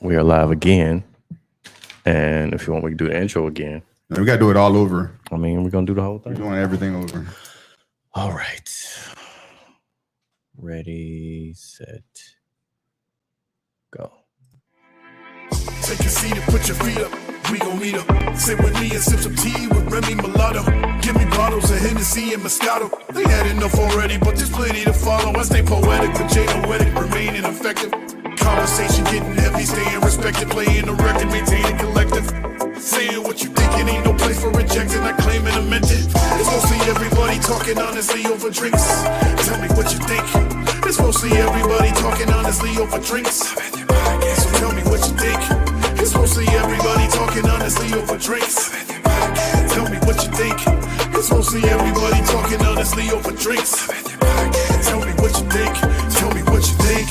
We are live again. And if you want, we can do the intro again. No, we got to do it all over. I mean, we're going to do the whole thing. We're doing everything over. All right. Ready, set, go. Take a seat and put your feet up. We gon' meet up. Sit with me and sip some tea with Remy Mulatto. Give me bottles of Hennessy and Moscato. They had enough already, but there's plenty to follow. I stay poetic, but Jay poetic, remaining effective. Conversation getting heavy, staying respected, playing the record, maintaining collective. Saying what you think, it ain't no place for rejecting. I claim and amend it. It's mostly everybody talking honestly over drinks. Tell me what you think. It's mostly everybody talking honestly over drinks. So tell me what you think. It's mostly everybody talking honestly over drinks. Tell me what you think. It's mostly everybody talking honestly over drinks. Tell me what you think. Tell me what you think.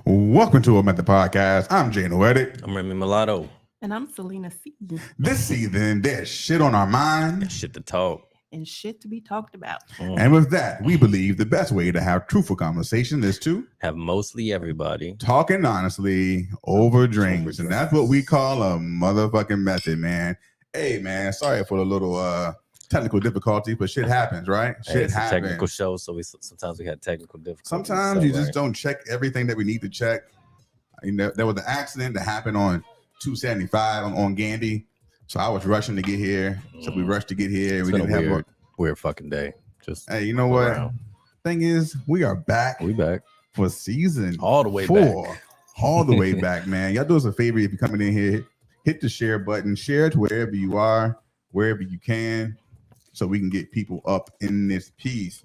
Welcome to a Method Podcast. I'm Jay Noetic. I'm Remy Mulatto. And I'm Selena C. This season, there's shit on our mind. Got shit to talk. And shit to be talked about. And with that, we believe the best way to have truthful conversation is to have mostly everybody talking honestly over drinks. And that's what we call a motherfucking method, man. Hey, man, sorry for the little technical difficulty, but shit happens, right? Hey, Shit happens. A technical show, so sometimes we had technical difficulties. Sometimes you just don't check everything that we need to check. You know, there was an accident that happened on 275 on Gandy. So I was rushing to get here. So we rushed to get here. It's We been didn't a have weird fucking day. Just hey, you know what? around. Thing is, we are back. We back for season all the way 4. back. All the way back, man. Y'all do us a favor if you're coming in here, hit the share button, share it wherever you are, wherever you can, so we can get people up in this piece.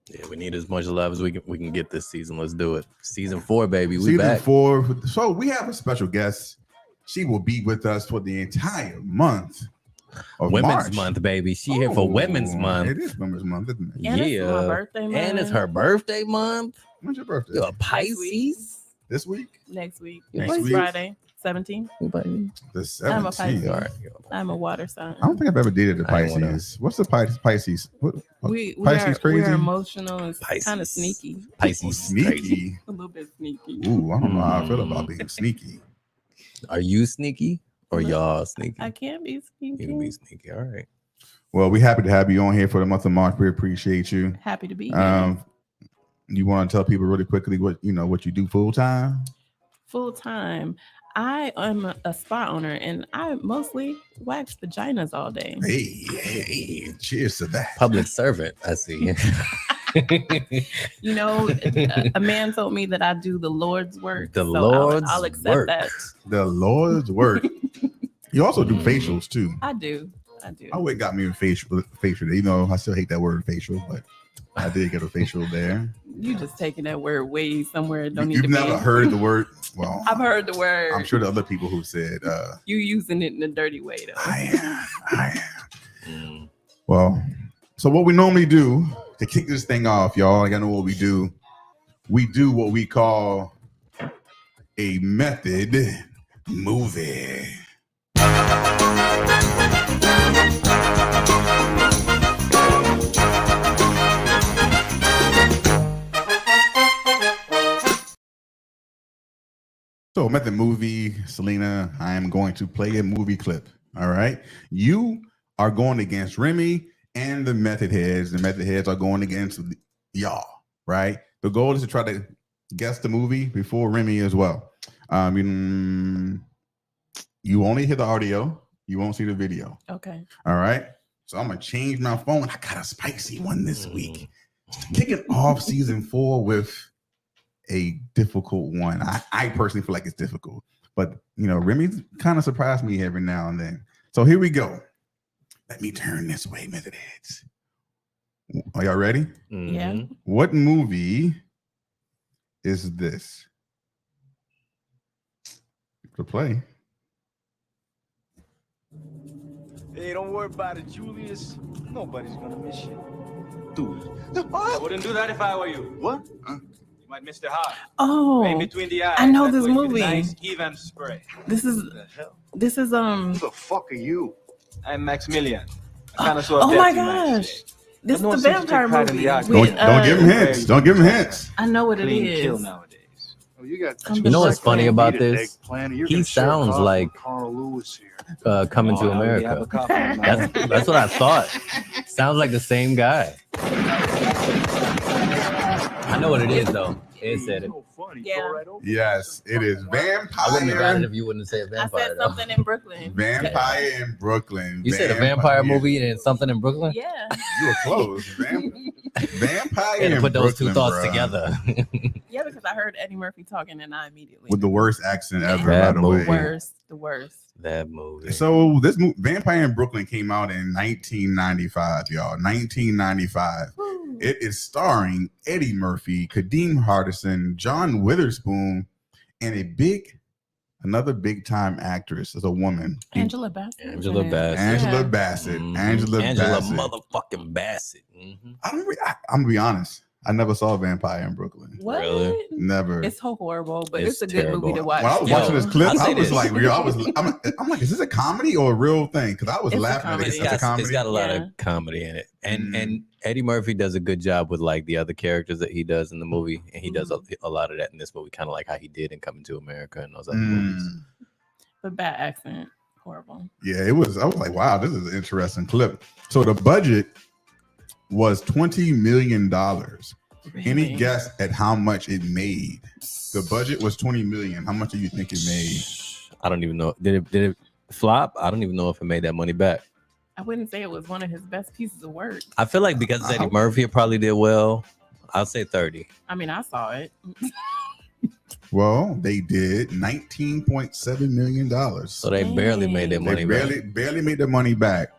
Yeah, we need as much love as we can get this season. Let's do it. Season 4, baby. We Season back. 4. So we have a special guest. She will be with us for the entire month of Women's March. Month, baby. She here for Women's Month. It is Women's Month, isn't it? And it's my birthday month. And it's her birthday month. When's your birthday? You're a Pisces. This week? Next week. Next week? Friday. 17th. The 17th. I'm a Pisces. All right. I'm a water sign. I don't think I've ever dated a I ain't Pisces. What's the Pisces? What, We Pisces are, crazy? We're emotional and Pisces. kind of sneaky. Pisces. Sneaky. Crazy. A little bit sneaky. Ooh, I don't know how I feel about being sneaky. Are you sneaky or y'all sneaky? I can't be sneaky. You can be sneaky. All right. Well, we're happy to have you on here for the month of March. We appreciate you. Happy to be here. You want to tell people really quickly what you do full time? Full time. I am a spa owner and I mostly wax vaginas all day. Hey, cheers to that. Public servant, I see. You know, a man told me that I do the Lord's work. The so Lord's I'll accept work. that. The Lord's work. You also do facials too. I do. I went and got me a facial today. You know, I still hate that word facial, but I did get a facial there. You just taking that word way somewhere it don't need You've to be. never heard the word. Well, I've heard the word. I'm sure the other people who said you using it in a dirty way though. I am. Well, so what we normally do to kick this thing off, y'all, I gotta know what we do. We do what we call a method movie. So, method movie, Selena, I am going to play a movie clip. All right. You are going against Remy and the method heads. The method heads are going against y'all, right? The goal is to try to guess the movie before Remy as well. You only hear the audio. You won't see the video. Okay. All right. So I'm going to change my phone. I got a spicy one this week. Kicking off season 4 with a difficult one. I personally feel like it's difficult, but Remy's kind of surprised me every now and then. So here we go. Let me turn this way, method heads. Are y'all ready? Yeah. What movie is this? To play. Hey, don't worry about it, Julius. Nobody's gonna miss you. Dude, I wouldn't do that if I were you. What? You might miss the heart. Oh, Right between the eyes. I know That's this where you get movie. Nice even spray. This is What the hell? this is Who the fuck are you? I'm Maximilian. I kind of saw oh my gosh. This is No the one seems to vampire take pride in movie. the act. Don't give him hints. Don't give him hints. I know what it Clean kill is. nowadays. Oh, you got I'm You know what's just funny saying. about Need a this? egg planner. You're He gonna share a sounds coffee like with Carl Lewis here. Coming to Oh, hell, you have a America. coffee in my mouth. That's what I thought. Sounds like the same guy. I know what it is though. It said it. So funny. Yeah. Go right over. Yes, it is I wouldn't have got it Vampire. if you wouldn't say I vampire. said though. something in Brooklyn. Vampire in Brooklyn. You said a vampire movie and something in Brooklyn. Yeah. You were close. Vampire You had to in put those Brooklyn, two thoughts bruh. together. Yeah, because I heard Eddie Murphy talking and I immediately With the worst accent ever, Bad by the way. movie. the worst. That movie. So this Vampire in Brooklyn came out in 1995, y'all. 1995. Woo. It is starring Eddie Murphy, Kadeem Hardison, John Witherspoon, and another big time actress is a woman. Angela Bassett. Angela Bassett. Angela Yeah. Bassett. Mhm. Angela Bassett. motherfucking Bassett. Mhm. I'm gonna be honest. I never saw Vampire in Brooklyn. What? Really? Never. It's so horrible, but It's it's a good terrible. movie to watch. When I was Yo, watching this clip, I'll I say was this. like, I'm like, is this a comedy or a real thing? Because I was It's a laughing at it. comedy. It's a comedy. It's got a lot Yeah. of comedy in it, and Mm. and Eddie Murphy does a good job with like the other characters that he does in the movie, and he does a lot of that in this movie, kind of like how he did in Coming to America and those other movies. Mm. But bad accent. Horrible. Yeah, it was. I was like, wow, this is an interesting clip. So the budget was $20 million. Any Really? guess at how much it made? The budget was $20 million. How much do you think it made? I don't even know. Did it flop? I don't even know if it made that money back. I wouldn't say it was one of his best pieces of work. I feel like because it's Eddie Murphy, it probably did well. I'll say 30. I mean, I saw it. Well, they did $19.7 million. So they barely made their They money back. barely made their money back.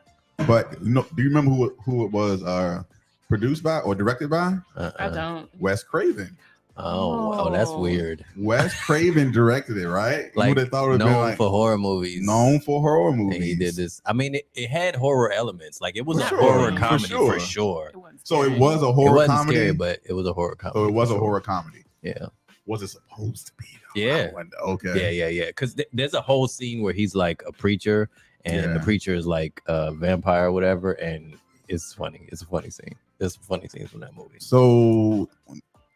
But no, do you remember who it was produced by or directed by? I don't. Wes Craven. Oh, that's Oh. weird. Wes Craven directed it, right? You Like would have thought it would have been known like for horror movies. known for horror movies. And he did this. I mean, it had horror elements. Like it was For a sure, horror for comedy sure. for sure. It wasn't So it scary. was a It horror wasn't comedy. scary, but it was a horror comedy. So it was for a sure. horror comedy. Yeah. Was it supposed to be? Though? Yeah. I wonder. Okay. Yeah. Because there's a whole scene where he's like a preacher, and the Yeah. preacher is like a vampire or whatever, and it's funny. It's a funny scene. There's some funny scenes from that movie. So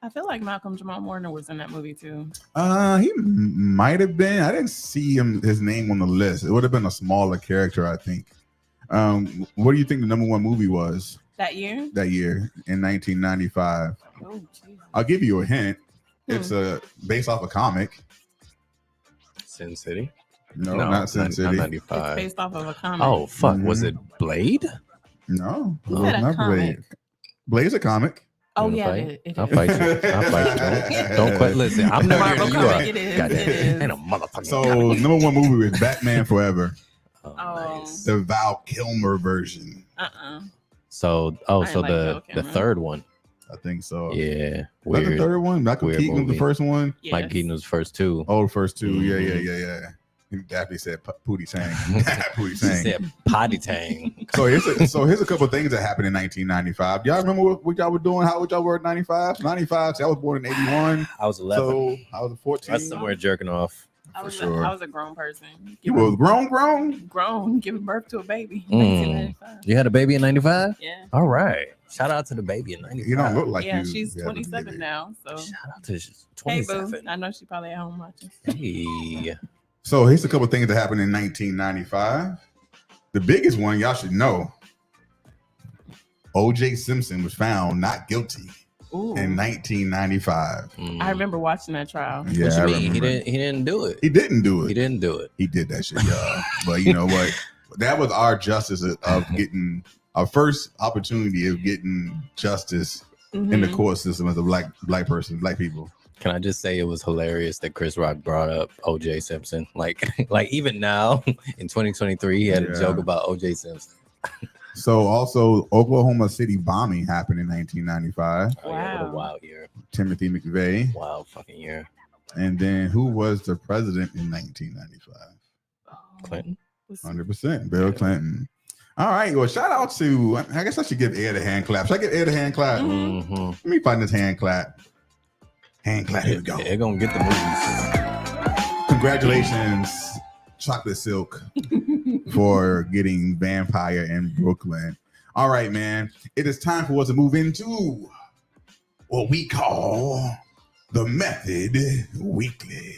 I feel like Malcolm Jamal Warner was in that movie too. he might have been. I didn't see his name on the list. It would have been a smaller character, I think. What do you think the number one movie was That year? that year in 1995? Oh, Jesus. I'll give you a hint. Hmm. It's based off a comic. Sin City? No, not Sin City. It's 95. based off of a comic. Oh fuck! Was Mhm. it Blade? No, You it said was a not comic. Blade. Blade's a comic. Oh, wanna yeah, fight? it I'll is. fight you. I'll fight you. Don't quit. Listen, I'm never Marvel hearing you comic, up. it is, Goddamn. it is. Ain't a motherfucking So comic. number one movie was Batman Forever, Oh, Oh. nice. the Val Kilmer version. So, I so like the Val the Kilmer. third one. I think so. Yeah, Was that the weird. third one? Michael Weird Keaton was the movie. first one. Yes. Mike Keaton was first two. Oh, the first two. Mhm. Yeah. He definitely said Pootie Tang. Pootie She Tang. said potty tang. So here's a couple of things that happened in 1995. Y'all remember what y'all were doing? How old y'all were in 95? 95. See, I was born in 81. I was 11. So I was 14. That's somewhere jerking off. I was, sure. I was a grown person. You was grown. Grown, giving birth to a baby. Mm. 1995. You had a baby in 95? Yeah. All right. Shout out to the baby in 95. You don't look like Yeah, you. she's had a 27 baby. now. So, Shout out to hey, boo. 27. I know she's probably at home watching. Hey. So here's a couple of things that happened in 1995. The biggest one y'all should know. O.J. Simpson was found not guilty Ooh. in 1995. Mm. I remember watching that trial. Yeah, What I you mean? He remember. didn't do it. He didn't do it. He didn't do it. He did that shit, y'all. But you know what? That was our justice of getting our first opportunity of getting justice in the Mhm. court system as a black person, black people. Can I just say it was hilarious that Chris Rock brought up O.J. Simpson? Like even now in 2023, he had a Yeah. joke about O.J. Simpson. So also Oklahoma City bombing happened in 1995. Oh, yeah, what a Wow. wild year. Timothy McVeigh. Wild fucking year. And then who was the president in 1995? Oh, Clinton. was- 100% Bill Clinton. All right. Well, shout out to, I guess I should give Ed a hand clap. Should I give Ed a hand clap? Mhm. Mm-hmm. Let me find this hand clap. Hand clap. Here we go. They're gonna get the movies. Congratulations, Chocolate Silk, for getting Vampire in Brooklyn. All right, man. It is time for us to move into what we call the Method Weekly.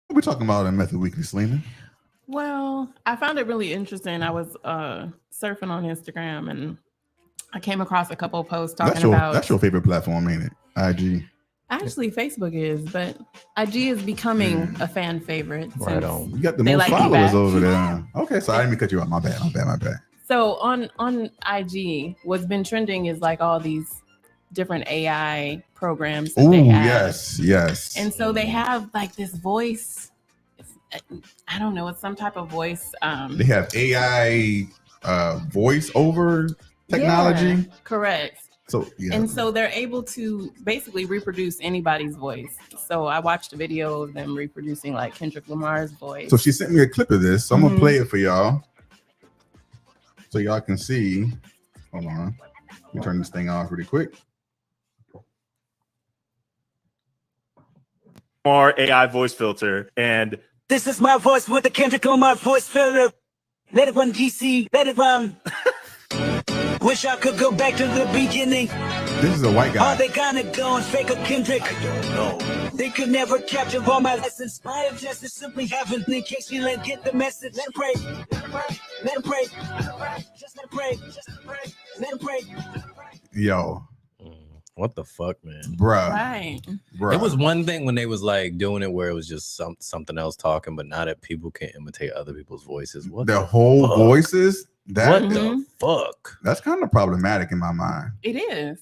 What are we talking about in Method Weekly, Selena? Well, I found it really interesting. I was surfing on Instagram and I came across a couple of posts talking about. That's your favorite platform, ain't it? IG. Actually, Facebook is, but IG is becoming a fan favorite. Right on. You got the most followers over there. Okay, so I didn't mean to cut you off. My bad. So on IG, what's been trending is like all these different AI programs. Oh, they have. yes. And so they have like this voice. I don't know. It's some type of voice. They have AI voice over technology. Yeah, correct. So yeah. And so they're able to basically reproduce anybody's voice. So I watched a video of them reproducing like Kendrick Lamar's voice. So she sent me a clip of this. So I'm gonna play it for y'all, so y'all can see. Hold on. Let me turn this thing off really quick. More AI voice filter, and this is my voice with the Kendrick Lamar voice filter. Let it run DC, let it run. Wish I could go back to the beginning. This is a white guy. Are they gonna go and fake a Kendrick? I don't know. They could never capture all my lessons. My objective simply haven't in case you let get the message. Let him pray. Let him pray. Just let him pray. Let him pray. Yo. What the fuck, man? Bruh. Right. Bruh. It was one thing when they was like doing it where it was just something else talking, but now that people can imitate other people's voices. What the whole fuck? Voices? That What the fuck? That's kind of problematic in my mind. It is.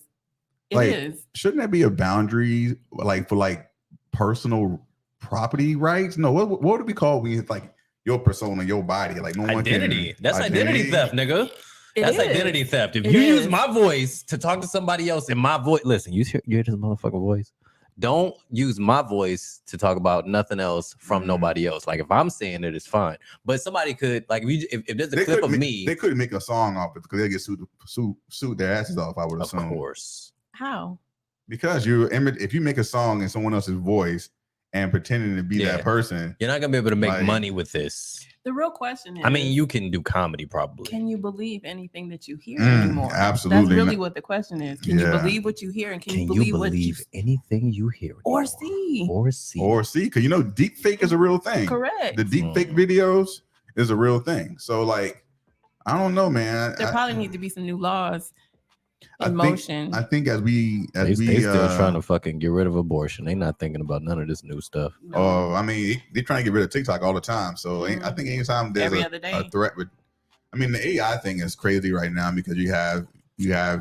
It Like, is. Shouldn't there be a boundary like for like personal property rights? No, what would it be called when it's like your persona, your body? Like no one Identity. can. That's identity theft, nigga. It That's is. identity theft. If It you is. use my voice to talk to somebody else in my voice, listen, you hear this motherfucker voice? Don't use my voice to talk about nothing else from nobody else. Like if I'm saying it, it's fine. But somebody could, like, if there's a clip of me, they couldn't make a song off it because they get sued their asses off. I would assume. Of course. How? Because if you make a song in someone else's voice and pretending to be that person, you're not gonna be able to make like, money with this. The real question is, I mean, you can do comedy probably. can you believe anything that you hear anymore? Absolutely. That's really what the question is. Can you believe what you hear, and can you believe what you anything you hear or anymore? see? Or see, because you know, deep fake is a real thing. Correct. The deep fake videos is a real thing. So, like, I don't know, man. There probably need to be some new laws in I motion. think as we They still trying to fucking get rid of abortion. They not thinking about none of this new stuff. Oh, I mean, they're trying to get rid of TikTok all the time. So I think anytime there's Every other day. a threat with, I mean, the AI thing is crazy right now because you have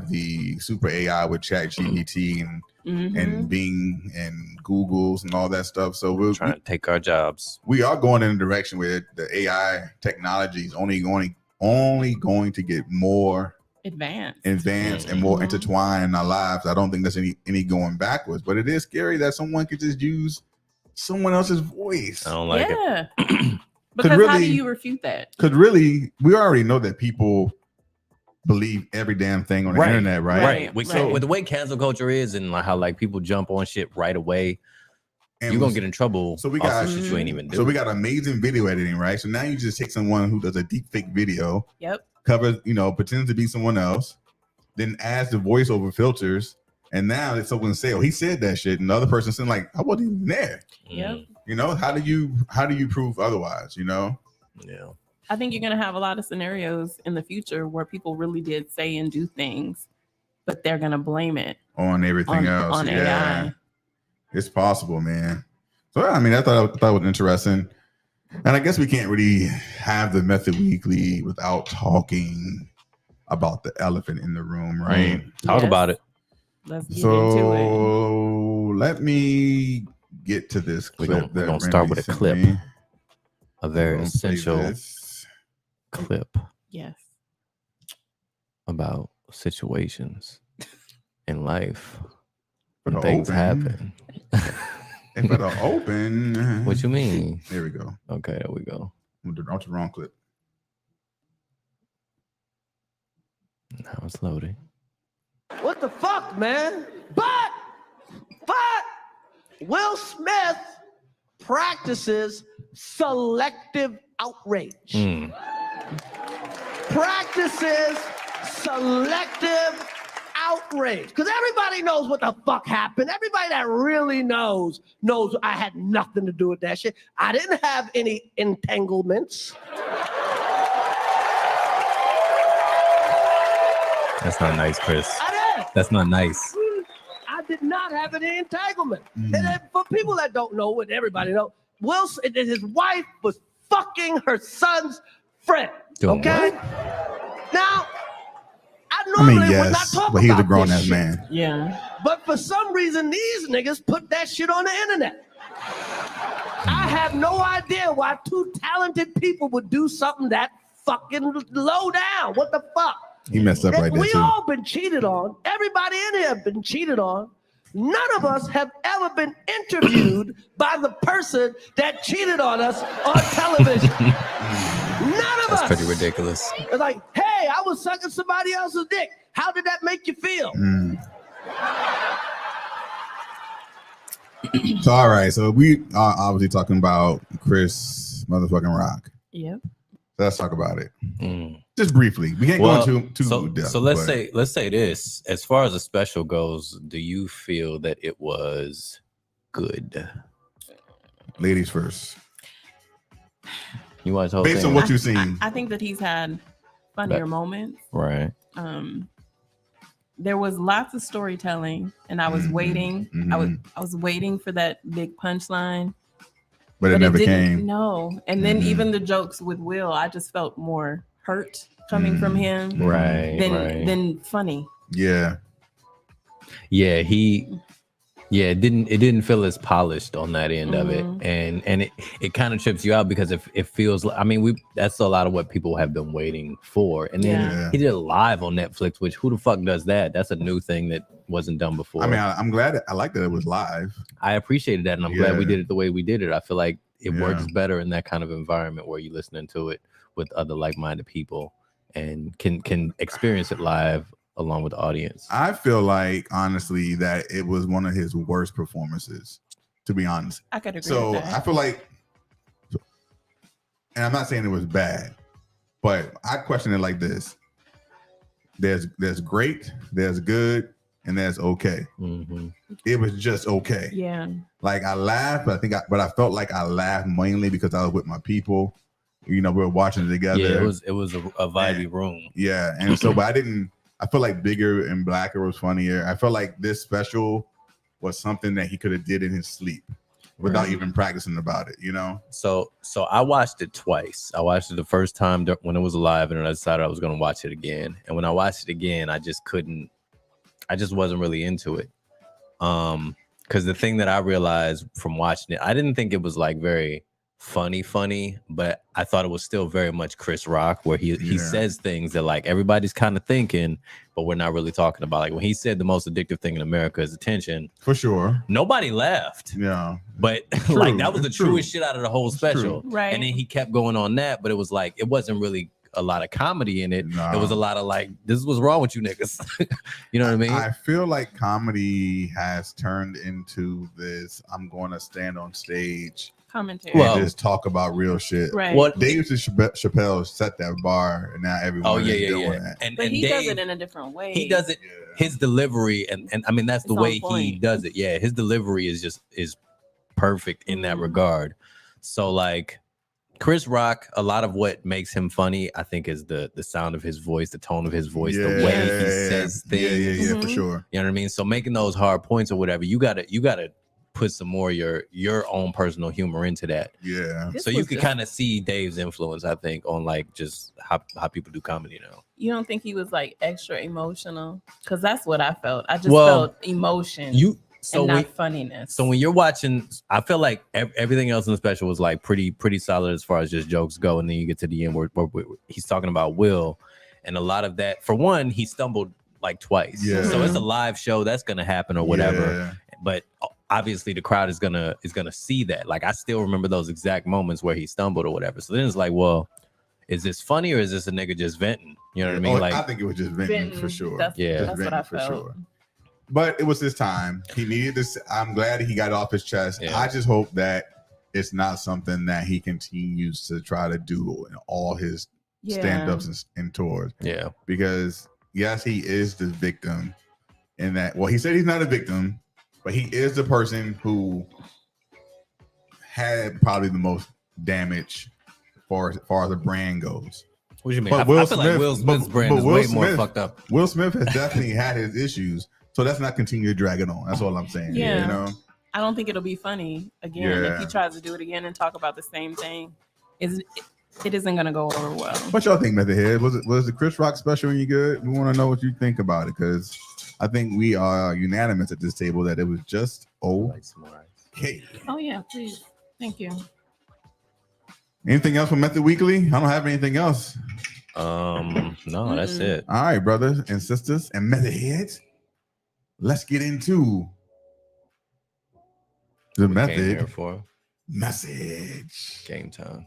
the super AI with ChatGPT and Bing and Google's and all that stuff. So we're trying to take our jobs. We are going in a direction where the AI technology is only going to get more advanced and more intertwined in our lives. I don't think there's any going backwards, but it is scary that someone could just use someone else's voice. I don't like it. Because how do you refute that? Because really, we already know that people believe every damn thing on the internet, right? So with the way cancel culture is and like how like people jump on shit right away, and you're gonna get in trouble. So we got shit you ain't even do. So we got amazing video editing, right? So now you just take someone who does a deep fake video. Yep. Covers, pretends to be someone else, then adds the voiceover filters, and now it's someone say, "Oh, he said that shit," and the other person saying, "Like, I wasn't even there." Yep. How do you prove otherwise? Yeah. I think you're gonna have a lot of scenarios in the future where people really did say and do things, but they're gonna blame it on everything else. On AI. It's possible, man. So I mean, I thought it was interesting. And I guess we can't really have the Method Weekly without talking about the elephant in the room, right? Talk about it. Let's get into it. Let me get to this clip. We're gonna start with a clip. A very essential clip. Yes. About situations in life. For when the things open. happen. And for the open. What you mean? There we go. Okay, there we go. That's the wrong clip. Now it's loading. What the fuck, man? But Will Smith practices selective outrage. Practices selective outrage. Because everybody knows what the fuck happened. Everybody that really knows I had nothing to do with that shit. I didn't have any entanglements. That's not nice, Chris. I did. That's not nice. I did not have any entanglement. And then for people that don't know, and everybody know, his wife was fucking her son's friend. Doing okay? what? Now, I normally would not yes, talk but he's about a grown this ass shit. man. Yeah. But for some reason, these niggas put that shit on the internet. I have no idea why two talented people would do something that fucking low down. What the fuck? He messed up right there We too. all been cheated on. Everybody in here have been cheated on. None of us have ever been interviewed by the person that cheated on us on television. None of us. That's pretty ridiculous. It's like, hey, I was sucking somebody else's dick. How did that make you feel? So all right, so we are obviously talking about Chris motherfucking Rock. Yep. Let's talk about it. Just briefly. We can't go into too depth. So let's say this. As far as the special goes, do you feel that it was good? Ladies first. You watch the whole Based thing? on what you've seen. I think that he's had funnier moments. Right. There was lots of storytelling, and I was waiting. I was waiting for that big punchline. But it never came. No. And then even the jokes with Will, I just felt more hurt coming from him than funny. Yeah. Yeah, it didn't feel as polished on that end of it. And it kind of trips you out because it feels like, I mean, that's a lot of what people have been waiting for. And then he did it live on Netflix, which who the fuck does that? That's a new thing that wasn't done before. I mean, I'm glad I like that it was live. I appreciated that, and I'm glad we did it the way we did it. I feel like it works better in that kind of environment where you're listening to it with other like-minded people and can experience it live along with the audience. I feel like, honestly, that it was one of his worst performances, to be honest. I could agree So with that. I feel like, and I'm not saying it was bad, but I question it like this. There's great, there's good, and there's okay. It was just okay. Yeah. Like I laughed, but I felt like I laughed mainly because I was with my people. You know, we were watching it together. Yeah, it was a vibey room. Yeah, and so, but I feel like Bigger and Blacker was funnier. I felt like this special was something that he could have did in his sleep without even practicing about it, you know? So I watched it twice. I watched it the first time when it was live, and then I decided I was going to watch it again. And when I watched it again, I just wasn't really into it. Because the thing that I realized from watching it, I didn't think it was like very funny, but I thought it was still very much Chris Rock, where he says things that like everybody's kind of thinking, but we're not really talking about. Like when he said the most addictive thing in America is attention. For sure. Nobody laughed. Yeah. But like that was the truest shit out of the whole special. Right. And then he kept going on that, but it was like, it wasn't really a lot of comedy in it. No. It was a lot of like, this is what's wrong with you niggas. You know what I mean? I feel like comedy has turned into this, I'm going to stand on stage Commentary. and just talk about real shit. Right. What Dave Chappelle set that bar, and now everyone is doing that. But he Dave, does it in a different way. He does it. His delivery, and I mean that's the It's on way he point. does it. Yeah, his delivery is perfect in that regard. So like Chris Rock, a lot of what makes him funny, I think, is the sound of his voice, the tone of his voice, the way he says things. Yeah, for sure. You know what I mean? So making those hard points or whatever, you gotta put some more your own personal humor into that. Yeah. This So you was could just- kind of see Dave's influence, I think, on like just how people do comedy now. You don't think he was like extra emotional? Because that's what I felt. I just Well, felt emotion So and when, not funniness. so when you're watching, I feel like everything else in the special was like pretty solid as far as just jokes go, and then you get to the end where he's talking about Will, and a lot of that. For one, he stumbled like twice. Yeah. So it's a live show that's gonna happen or whatever. Yeah. But obviously the crowd is gonna see that. Like I still remember those exact moments where he stumbled or whatever. So then it's like, well, is this funny or is this a nigga just venting? You know what I mean? I think it was just venting for sure. That's Just what I venting felt. But it was his time. He needed this. I'm glad he got it off his chest. Yeah. I just hope that it's not something that he continues to try to do in all his stand-ups and tours. Yeah. Because yes, he is the victim in that. Well, he said he's not a victim, but he is the person who had probably the most damage as far as the brand goes. What do you mean? But I feel like Will Smith's brand is way more fucked up. Will Smith has definitely had his issues, so let's not continue to drag it on. That's all I'm saying. Yeah. You know? I don't think it'll be funny again if he tries to do it again and talk about the same thing. It isn't gonna go over well. What y'all think, Method Head? Was the Chris Rock special any good? We want to know what you think about it, because I think we are unanimous at this table that it was just okay. Oh yeah, please. Thank you. Anything else from Method Weekly? I don't have anything else. No, that's it. All right, brothers and sisters and Method Heads. Let's get into the method for message. Game time.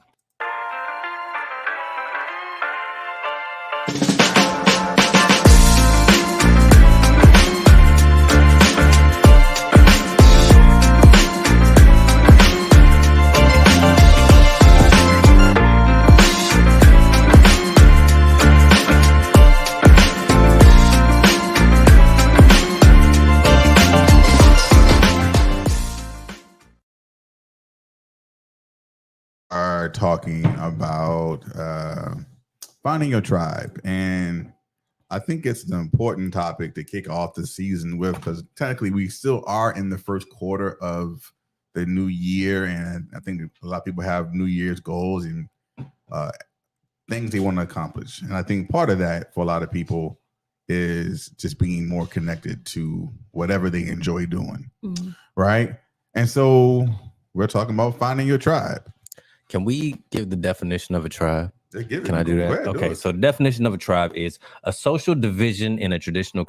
Are talking about finding your tribe, and I think it's an important topic to kick off the season with, because technically we still are in the first quarter of the new year, and I think a lot of people have New Year's goals and things they want to accomplish, and I think part of that for a lot of people is just being more connected to whatever they enjoy doing, right? And so we're talking about finding your tribe. Can we give the definition of a tribe? Can I do that? Okay, so the definition of a tribe is a social division in a traditional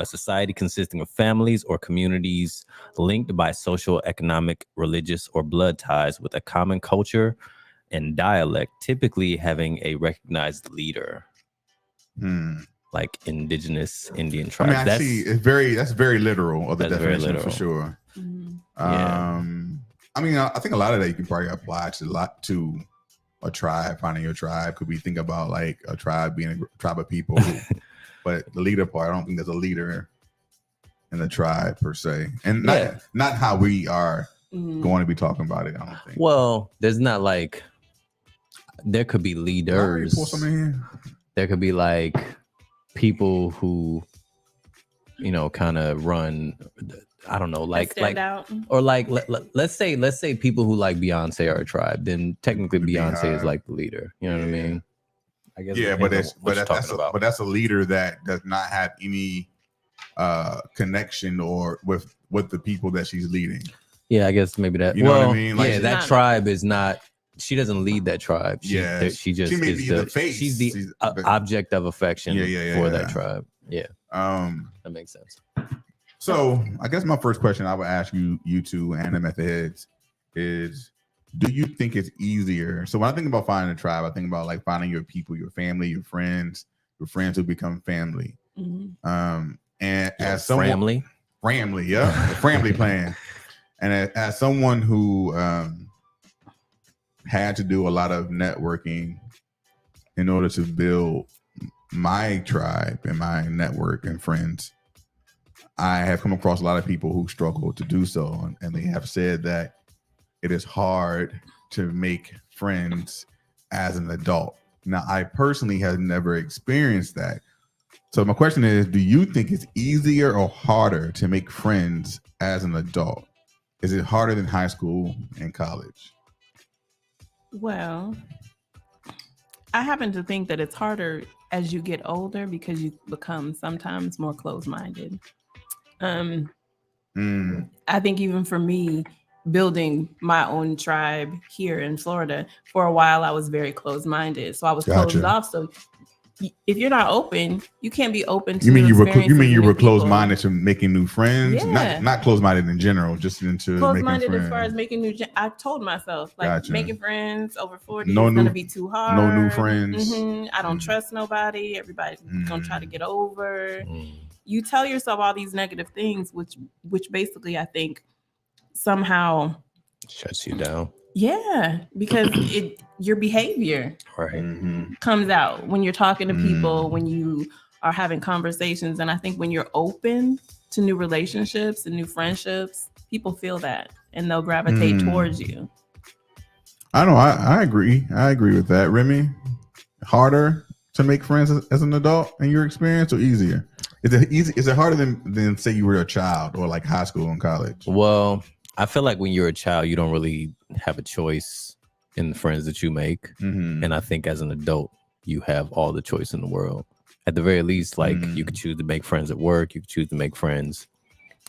society consisting of families or communities linked by social, economic, religious, or blood ties with a common culture and dialect, typically having a recognized leader. Like indigenous Indian tribes. I mean, I see. That's very literal of the definition for sure. I mean, I think a lot of that you can probably apply to a tribe. Finding your tribe could be think about like a tribe being a tribe of people, but the leader part, I don't think there's a leader in the tribe per se, and not how we are going to be talking about it. I don't think. Well, there's not like there could be leaders. Pour some in here. There could be like people who, you know, kind of run. I don't know, like out. Or like let's say people who like Beyonce are a tribe. Then technically Beyonce is like the leader. You know what I mean? I guess. Yeah, but that's a leader that does not have any connection or with the people that she's leading. Yeah, I guess maybe that. You know what I mean? Like, yeah, that tribe is not. She doesn't lead that tribe. She just may is be the face. She's the object of affection for that tribe. Yeah, that makes sense. So I guess my first question I would ask you two and the Method Heads is, do you think it's easier? So when I think about finding a tribe, I think about like finding your people, your family, your friends who become family. And as someone family, the family plan. And as someone who had to do a lot of networking in order to build my tribe and my network and friends, I have come across a lot of people who struggle to do so, and they have said that it is hard to make friends as an adult. Now, I personally have never experienced that. So my question is, do you think it's easier or harder to make friends as an adult? Is it harder than high school and college? Well, I happen to think that it's harder as you get older because you become sometimes more closed-minded. I think even for me, building my own tribe here in Florida, for a while I was very closed-minded. So I was closed off. So if you're not open, you can't be open to. You mean you were experiencing new closed-minded people. to making new friends? Yeah. Not closed-minded in general, just into Closed-minded making as far friends. as making new. I told myself like Gotcha. making friends over 40 No is new- gonna be too hard. no new friends. I don't trust nobody. Everybody's gonna try to get over. Mm. You tell yourself all these negative things, which basically I think somehow Shuts you down. yeah, because your behavior Right. comes out when you're talking to people, Mm. when you are having conversations. And I think when you're open to new relationships and new friendships, people feel that and they'll gravitate towards you. I know. I agree. I agree with that. Remy, harder to make friends as an adult in your experience, or easier? Is it easy? Is it harder than say you were a child or like high school and college? Well, I feel like when you're a child, you don't really have a choice in the friends that you make. And I think as an adult, you have all the choice in the world. At the very least, like you could choose to make friends at work. You could choose to make friends,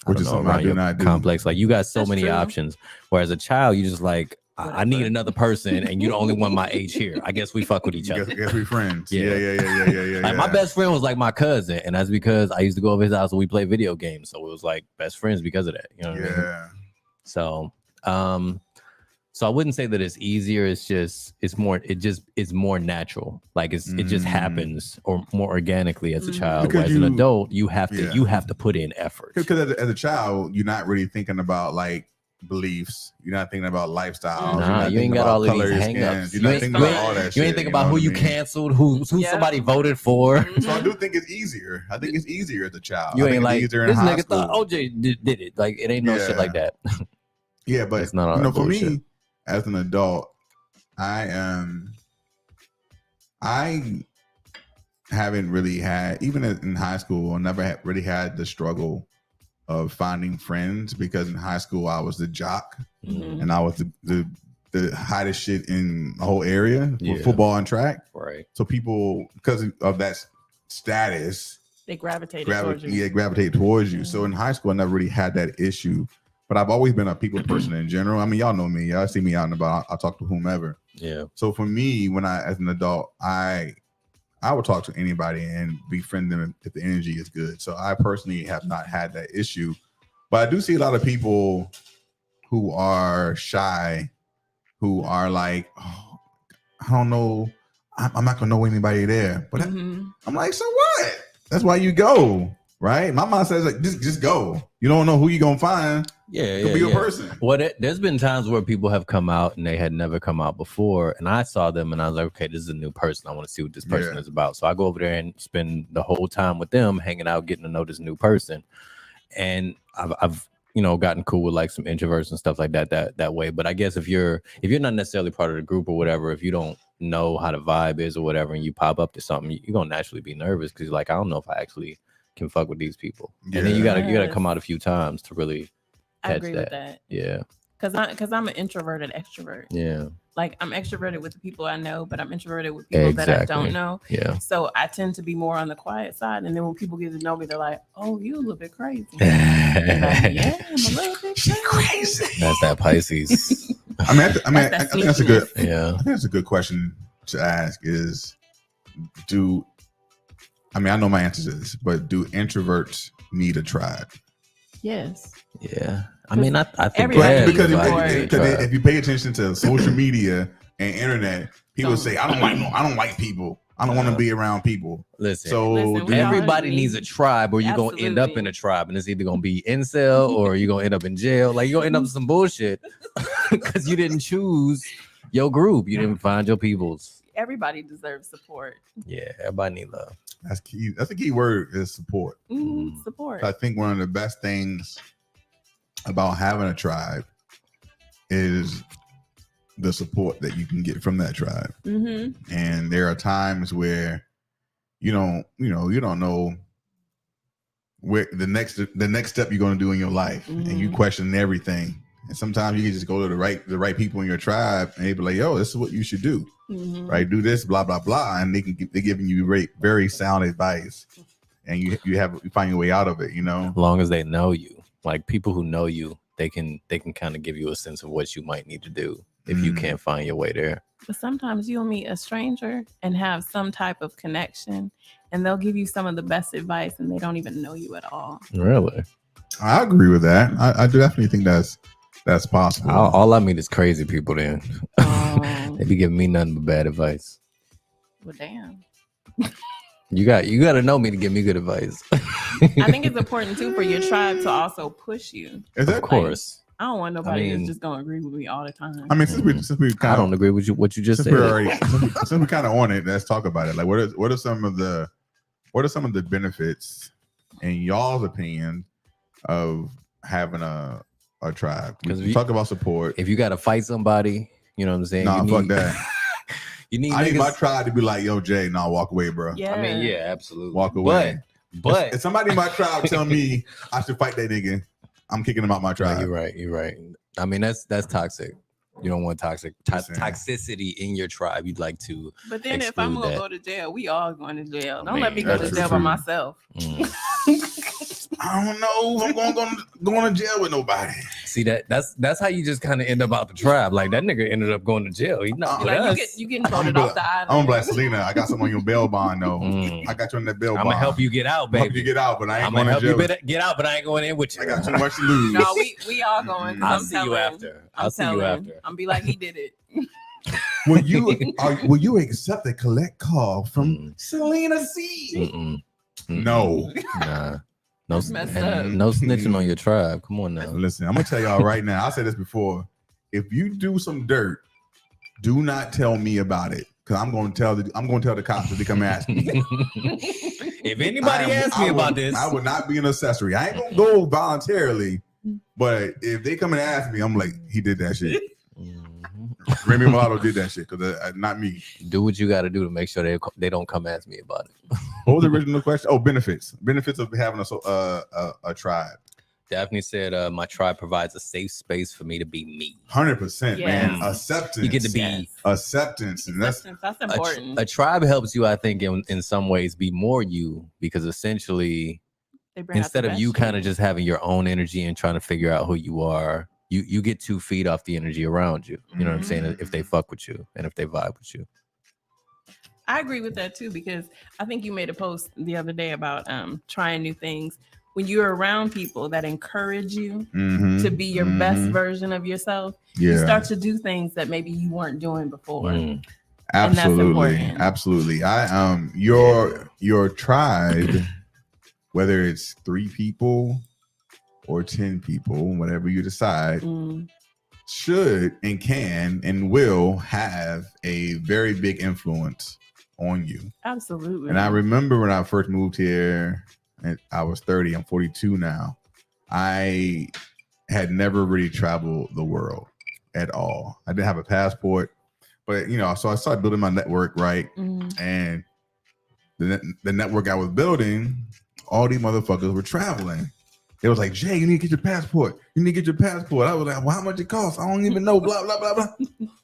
Which is something I do not do. complex. Like you got so That's many true. options. Whereas a child, you just like, I need another person, and you're the only one my age here. I guess we fuck with each other. Guess we friends. Yeah. Yeah. Like my best friend was like my cousin, and that's because I used to go over his house and we play video games. So it was like best friends because of that. You know what I mean? Yeah. So, so I wouldn't say that it's easier. It's more natural. Like it just happens or more organically as a child. Because As an adult, you have to put in effort. Because as a child, you're not really thinking about like beliefs. You're not thinking about lifestyles. You're Nah, not you ain't thinking got about all of color these of your hangups. skin. You're not thinking about all that shit. You ain't thinking about know who what you I mean? canceled, who somebody voted for. So I do think it's easier. I think it's easier as a child. You I think ain't it's like easier in this high nigga school. thought OJ did it. Like it ain't no shit like that. Yeah, but It's not all that for me, bullshit. as an adult, I haven't really had, even in high school, I never really had the struggle of finding friends, because in high school I was the jock and I was the hottest shit in the whole area with football and track. Right. So people, because of that status, They gravitated towards you. gravitate towards you. So in high school, I never really had that issue. But I've always been a people person in general. I mean, y'all know me. Y'all see me out and about. I talk to whomever. Yeah. So for me, as an adult, I would talk to anybody and befriend them if the energy is good. So I personally have not had that issue. But I do see a lot of people who are shy, who are like, oh, I don't know. I'm not going to know anybody there. But I'm like, so what? That's why you go, right? My mom says, like, just go. You don't know who you're going to find. Yeah, Could be a person. Well, there's been times where people have come out and they had never come out before, and I saw them and I was like, okay, this is a new person. I want to see what this person is about. So I go over there and spend the whole time with them, hanging out, getting to know this new person. And I've gotten cool with like some introverts and stuff like that way. But I guess if you're not necessarily part of the group or whatever, if you don't know how the vibe is or whatever, and you pop up to something, you're gonna naturally be nervous because you're like, I don't know if I actually can fuck with these people. And then you gotta come out a few times to really. I agree with that. Yeah. Because I'm an introverted extrovert. Yeah. Like I'm extroverted with the people I know, but I'm introverted with people that I don't know. Yeah. So I tend to be more on the quiet side. And then when people get to know me, they're like, oh, you a little bit crazy. Like, yeah, I'm a little bit crazy. That's that Pisces. I think that's a good. Yeah. I think that's a good question to ask. I know my answer to this, but do introverts need a tribe? Yes. Yeah. I mean, I think Everybody because tribe. if you pay attention to social media and internet, people say, I don't like people. I don't want to be around people. Listen, we everybody all needs a tribe, or you're gonna end up in a tribe, and it's either gonna be incel or you're gonna end up in jail. Like you're gonna end up with some bullshit because you didn't choose your group. You didn't find your peoples. Everybody deserves support. Yeah, everybody need love. That's key. That's a key word, is support. Support. I think one of the best things about having a tribe is the support that you can get from that tribe. And there are times where you don't know where the next step you're going to do in your life, and you question everything. And sometimes you can just go to the right people in your tribe, and they be like, "Yo, this is what you should do, right? Do this, blah blah blah," and they're giving you very sound advice, and you find your way out of it. As long as they know you, like people who know you, they can kind of give you a sense of what you might need to do. if you can't find your way there. But sometimes you'll meet a stranger and have some type of connection, and they'll give you some of the best advice, and they don't even know you at all. Really? I agree with that. I definitely think that's possible. All I meet is crazy people then. Oh. They be giving me nothing but bad advice. Well, damn. You got to know me to give me good advice. I think it's important too for your tribe to also push you. Of course. I don't want nobody that's just gonna agree with me all the time. I mean, since we kind I don't agree with what you just said. Since we kind of on it, let's talk about it. Like, what are some of the benefits, in y'all's opinion, of having a tribe? Because we talk about support. If you got to fight somebody, you know what I'm saying? Nah, fuck that. You need. I need my tribe to be like, yo, Jay, nah, walk away, bro. Yeah. I mean, yeah, absolutely. Walk away. But if somebody in my tribe tell me I should fight that nigga, I'm kicking him out my tribe. You're right. I mean, that's toxic. You don't want toxicity in your tribe. You'd like to. But then if I'm gonna go to jail, we all going to jail. Don't let me go that's to jail by myself. I don't know if I'm going to jail with nobody. See that's how you just kind of end up out the tribe. Like that nigga ended up going to jail. He's not with us. You getting voted off the island. I'm like, Selena, I got something on your bail bond though. I got you on that bail bond. I'm gonna help you get out, baby. Help you get out, but I ain't I'm going gonna to help jail. you get out, but I ain't going in with you. I got too much to lose. No, we all going. I'll see you after. I'll see you after. I'm be like, he did it. Will you accept a collect call from Selena C? No. Nah. No, Messed up. No snitching on your tribe. Come on now. Listen, I'm gonna tell y'all right now. I said this before. If you do some dirt, do not tell me about it, because I'm gonna tell the cops if they come ask me. If anybody asks me about this, I would not be an accessory. I ain't gonna go voluntarily, but if they come and ask me, I'm like, he did that shit. Remy Mulatto did that shit, because not me. Do what you got to do to make sure they don't come ask me about it. What was the original question? Oh, benefits of having a tribe. Daphne said, my tribe provides a safe space for me to be me. 100%, man. Acceptance. You get to be acceptance, and that's important. A tribe helps you, I think, in some ways, be more you, because essentially, instead of you kind of just having your own energy and trying to figure out who you are, you get to feed off the energy around you. You know what I'm saying? If they fuck with you and if they vibe with you. I agree with that too, because I think you made a post the other day about trying new things. When you're around people that encourage you to be your best version of yourself, you start to do things that maybe you weren't doing before. Absolutely. Your tribe, whether it's 3 people or 10 people, whatever you decide, should and can and will have a very big influence on you. Absolutely. And I remember when I first moved here, and I was 30, I'm 42 now. I had never really traveled the world at all. I didn't have a passport, but so I started building my network, right? And the network I was building, all these motherfuckers were traveling. It was like, Jay, you need to get your passport. You need to get your passport. I was like, well, how much it costs? I don't even know, blah, blah, blah, blah.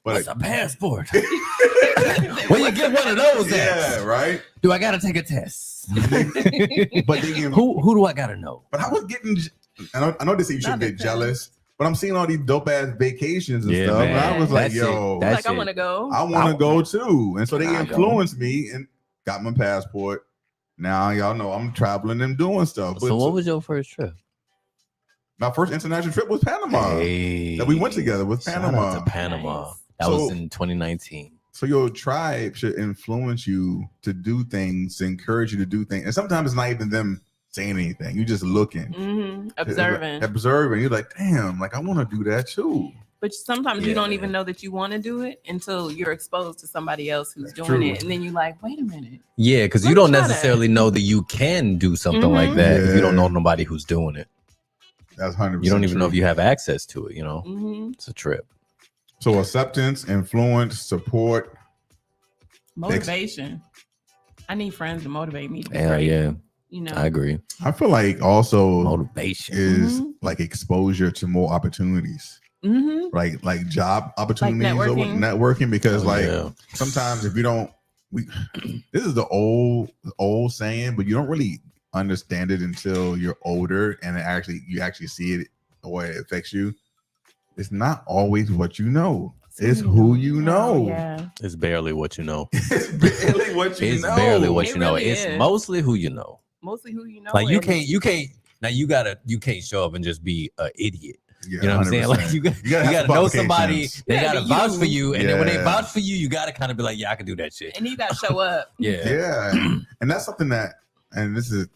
But what's a passport? Where you get one of those at? Yeah, right? Do I got to take a test? But who do I got to know? But I was getting, I know they say you shouldn't get jealous, but I'm seeing all these dope ass vacations and stuff. Man. And I was like, That's yo. I want to go. I want to go too. And so they influenced me and got my passport. Now y'all know I'm traveling and doing stuff. So what was your first trip? My first international trip was Panama. That we went together with Panama. Shout out to Panama. Nice. That was in 2019. So your tribe should influence you to do things, to encourage you to do things. And sometimes it's not even them saying anything. You're just looking. Observing. You're like, damn, like I want to do that too. But sometimes you don't even know that you want to do it until you're exposed to somebody else who's doing it. And then you're like, wait a minute. Yeah, because you don't necessarily know that you can do something like that if you don't know nobody who's doing it. That's 100%. You don't even know if you have access to it, It's a trip. So acceptance, influence, support. Motivation. I need friends to motivate me to be Hell great. Yeah. I agree. I feel like also motivation is like exposure to more opportunities. Like job opportunities, like networking, because sometimes if you don't, this is the old saying, but you don't really understand it until you're older and you actually see it or it affects you. It's not always what you know. It's who you know. Yeah. It's barely what you know. It's barely what you It's know. barely what It you know. really It's is. mostly who you know. Mostly who you know. Like you and- can't. Now you can't show up and just be an idiot. Yeah, You know what I'm saying? 100%. Like you gotta have gotta some know somebody. qualifications. They Yeah, gotta but vouch you- for you, and then when they Yeah. vouch for you, you gotta kind of be like, yeah, I can do that shit. And you got to show up. Yeah. Yeah, and that's something that, and this is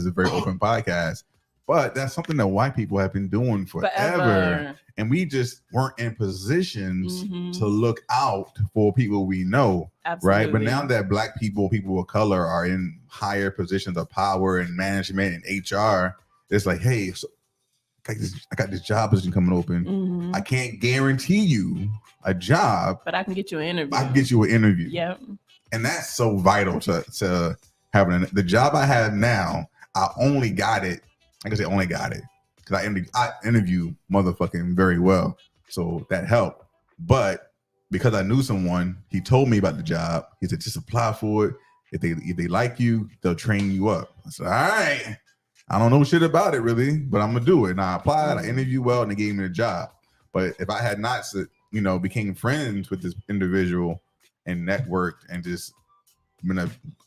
a very open podcast, but that's something that white people have been doing forever, Forever. and we just weren't in positions Mhm. to look out for people we know, Absolutely. right? But now that black people, people of color, are in higher positions of power and management and HR, it's like, hey, so I got this job position coming open. Mhm. I can't guarantee you a job. But I can get you an interview. I can get you an interview. Yep. And that's so vital to having the job I have now. I only got it. I can say only got it because I interview motherfucking very well, so that helped. But because I knew someone, he told me about the job. He said, just apply for it. If they like you, they'll train you up. I said, all right. I don't know shit about it really, but I'm gonna do it. And I applied. I interviewed well, and they gave me the job. But if I had not, became friends with this individual and networked and just been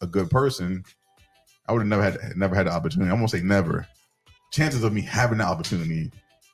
a good person, I would have never had the opportunity. I'm gonna say never. Chances of me having the opportunity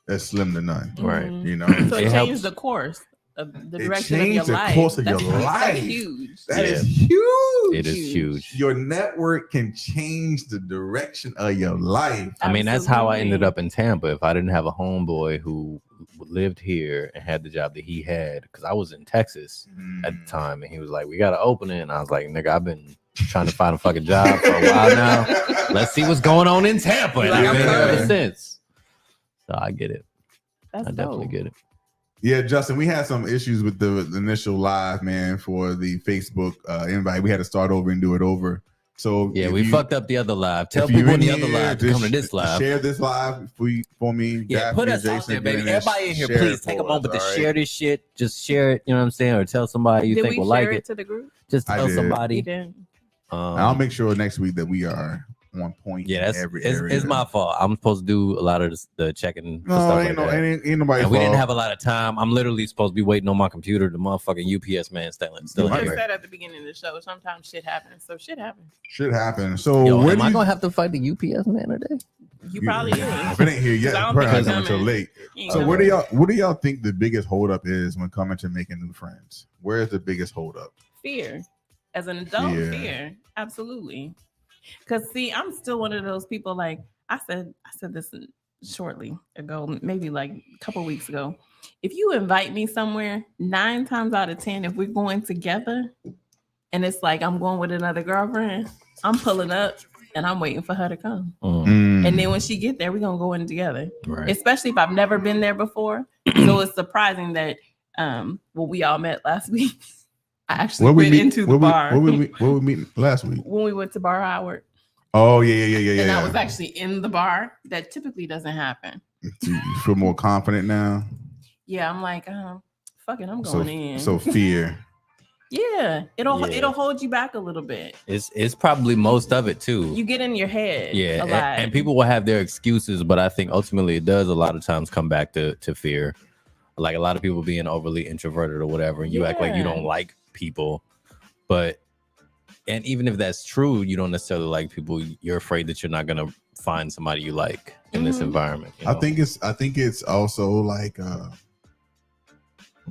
is slim to none. Right. Mhm. You know, So It it changed helps. the course of the It direction of your changed the life. course of your That's life. huge. that Yeah. is huge. It is huge. Your network can change the direction of your life. I mean, that's how I ended Absolutely. up in Tampa. If I didn't have a homeboy who lived here and had the job that he had, because I was in Texas at the time, and he was like, "We got to open it," and I was like, "Nigga, I've been trying to find a fucking job for a while now. Let's see what's going on in Tampa." And Like, I've been here yeah. ever since. So I get it. That's I definitely dope. get it. Yeah, Justin, we had some issues with the initial live, man, for the Facebook invite. We had to start over and do it over. So Yeah, if we you- fucked up the other live. Tell if you people in the other here, live to just come to this live. Share this live for me. Yeah, Daphne, put us out Jason, there, baby. Dennis. Everybody in here, Share please it take a for moment us, to all share this shit. Just share it, you know what I'm saying? Or tell somebody you Did think we will share like it it. to the group? Just I tell did. You somebody. didn't. And I'll make sure next week that we are on point. Yeah, in that's every it's area. my fault. I'm supposed to do a lot of the checking for No, stuff ain't like that. ain't nobody. And we didn't have a lot of time. I'm literally supposed to be waiting on my computer. The motherfucking UPS man still You ain't just here. said at the beginning of the show, sometimes shit happens. So shit happens. Shit happen. So Yo, where am do I you, gonna have to fight the UPS man today? You probably is. if it ain't here yet, I don't probably think not it's coming until coming. late. You ain't So coming. what do y'all think the biggest holdup is when coming to making new friends? Where is the biggest holdup? Fear. As an adult, Fear. fear. Absolutely. Because see, I'm still one of those people. Like I said this shortly ago, maybe like a couple weeks ago. If you invite me somewhere, 9 times out of 10, if we're going together, and it's like I'm going with another girlfriend, I'm pulling up and I'm waiting for her to come. And then when she get there, we're gonna go in together. Right. Especially if I've never been there before. So it's surprising that we all met last week. I actually Where we went meet into the where bar where we meet last week? when we went to Bar Howard. Oh yeah. And I was actually in the bar. That typically doesn't happen. You feel more confident now. Yeah, I'm like, fuck it, I'm going in. So fear. yeah, Yeah. it'll hold you back a little bit. It's probably most of it too. You get in your head. Yeah, a and, lot. and people will have their excuses, but I think ultimately it does a lot of times come back to fear. Like a lot of people being overly introverted or whatever, and you act like you don't like people. And even if that's true, you don't necessarily like people. You're afraid that you're not gonna find somebody you like in this environment. you I know? think it's also like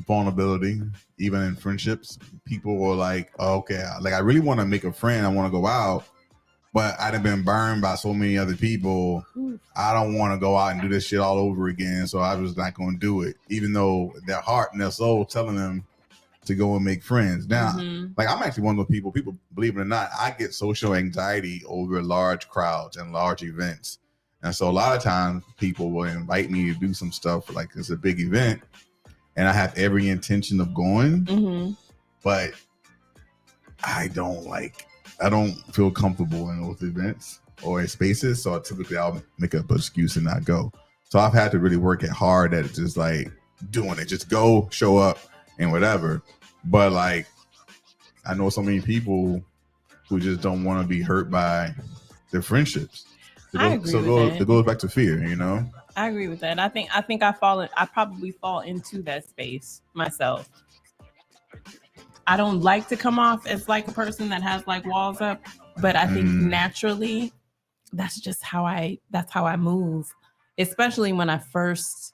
vulnerability, even in friendships. People are like, oh, okay, like I really want to make a friend. I want to go out, but I've been burned by so many other people. I don't want to go out and do this shit all over again. So I was not going to do it, even though their heart and their soul telling them to go and make friends. Now, like I'm actually one of those people, believe it or not, I get social anxiety over large crowds and large events. And so a lot of times people will invite me to do some stuff like it's a big event and I have every intention of going, but I don't feel comfortable in those events or in spaces. So typically I'll make up an excuse and not go. So I've had to really work it hard at just like doing it, just go, show up and whatever. But like, I know so many people who just don't want to be hurt by their friendships. I agree with that. It goes back to fear, you know? I agree with that. I think I probably fall into that space myself. I don't like to come off as like a person that has like walls up, but I think naturally that's just how I move, especially when I first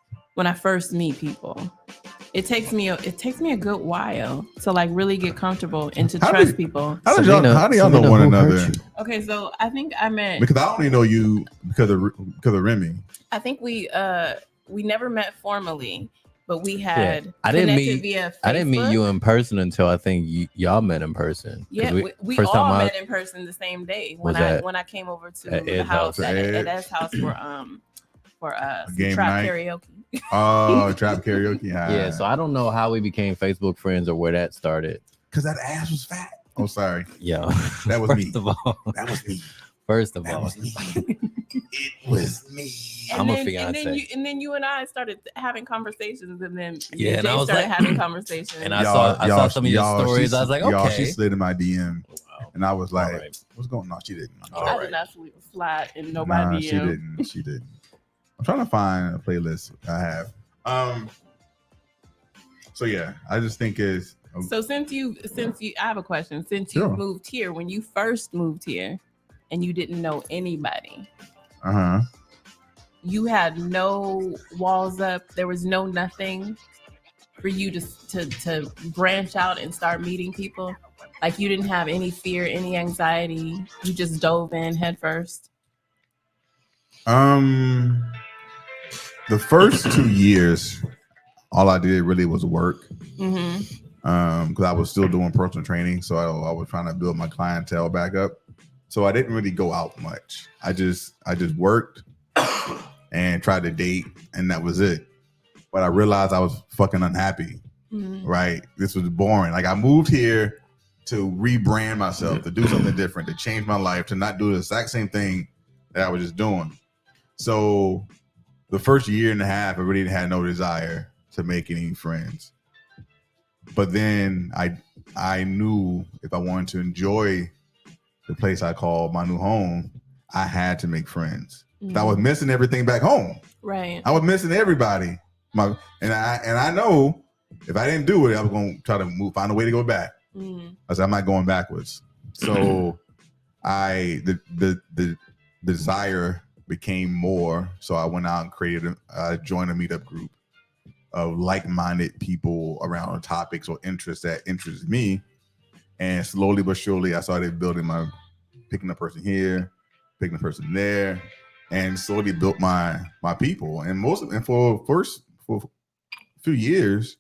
meet people. It takes me a good while to like really get comfortable and to trust people. How do y'all know one another? Okay, so I think I met Because I only know you because of Remy. I think we never met formally, but we had I didn't meet via Facebook. I didn't meet you in person until I think y'all met in person. Yeah, we first all time met in person the same day when I came over to at the Ed's house house. at Ed's house for Game trap night. karaoke. Oh, trap karaoke. Yeah, so I don't know how we became Facebook friends or where that started. Because that ass was fat. Oh, sorry. Yeah, That was me. First of all, That was me. first of That all, was me. It was me. I'm a fiance. And then you and I started having conversations, and then Yeah, and Jay I was started like, having conversations. and I saw some of your stories. I was like, Y'all, okay. she slid in my DM, and I was like, right. "What's going on?" She didn't. I did not slide in nobody. She didn't. She didn't. I'm trying to find a playlist I have. So yeah, I just think is. So since you, I have a question. Since Sure. you moved here, when you first moved here, and you didn't know anybody, you had no walls up. There was no nothing for you to branch out and start meeting people. Like you didn't have any fear, any anxiety. You just dove in head first. The first 2 years, all I did really was work. Because I was still doing personal training, so I was trying to build my clientele back up. So I didn't really go out much. I just worked and tried to date, and that was it. But I realized I was fucking unhappy. Right? This was boring. Like I moved here to rebrand myself, to do something different, to change my life, to not do the exact same thing that I was just doing. So the first year and a half, I really had no desire to make any friends. But then I knew if I wanted to enjoy the place I call my new home, I had to make friends. I was missing everything back home. Right. I was missing everybody. And I know if I didn't do it, I was going to try to find a way to go back. I said I'm not going backwards. So the desire became more. So I went out and joined a meetup group of like-minded people around topics or interests that interested me. And slowly but surely, I started picking a person here, picking a person there, and slowly built my people. And for a few years,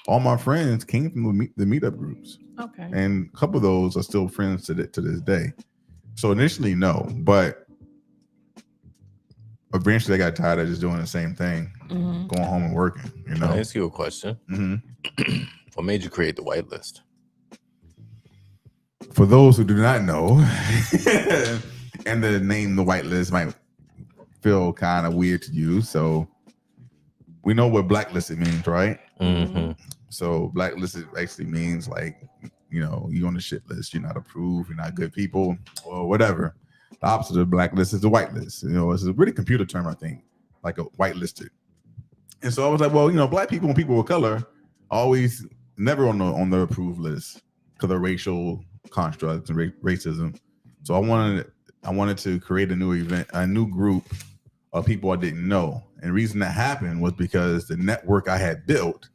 all my friends came from the meetup groups. Okay. And a couple of those are still friends to this day. So initially, no, but eventually I got tired of just doing the same thing, going home and working. Can I ask you a question? What made you create the whitelist? For those who do not know, and the name the whitelist might feel kind of weird to you, so we know what blacklisted means, right? So blacklisted actually means like, you're on the shit list, you're not approved, you're not good people, or whatever. The opposite of blacklist is the whitelist. It's a really computer term, I think, like a whitelisted. And so I was like, well, black people and people of color always never on the approved list because of racial constructs and racism. So I wanted to create a new group of people I didn't know. And the reason that happened was because the network I had built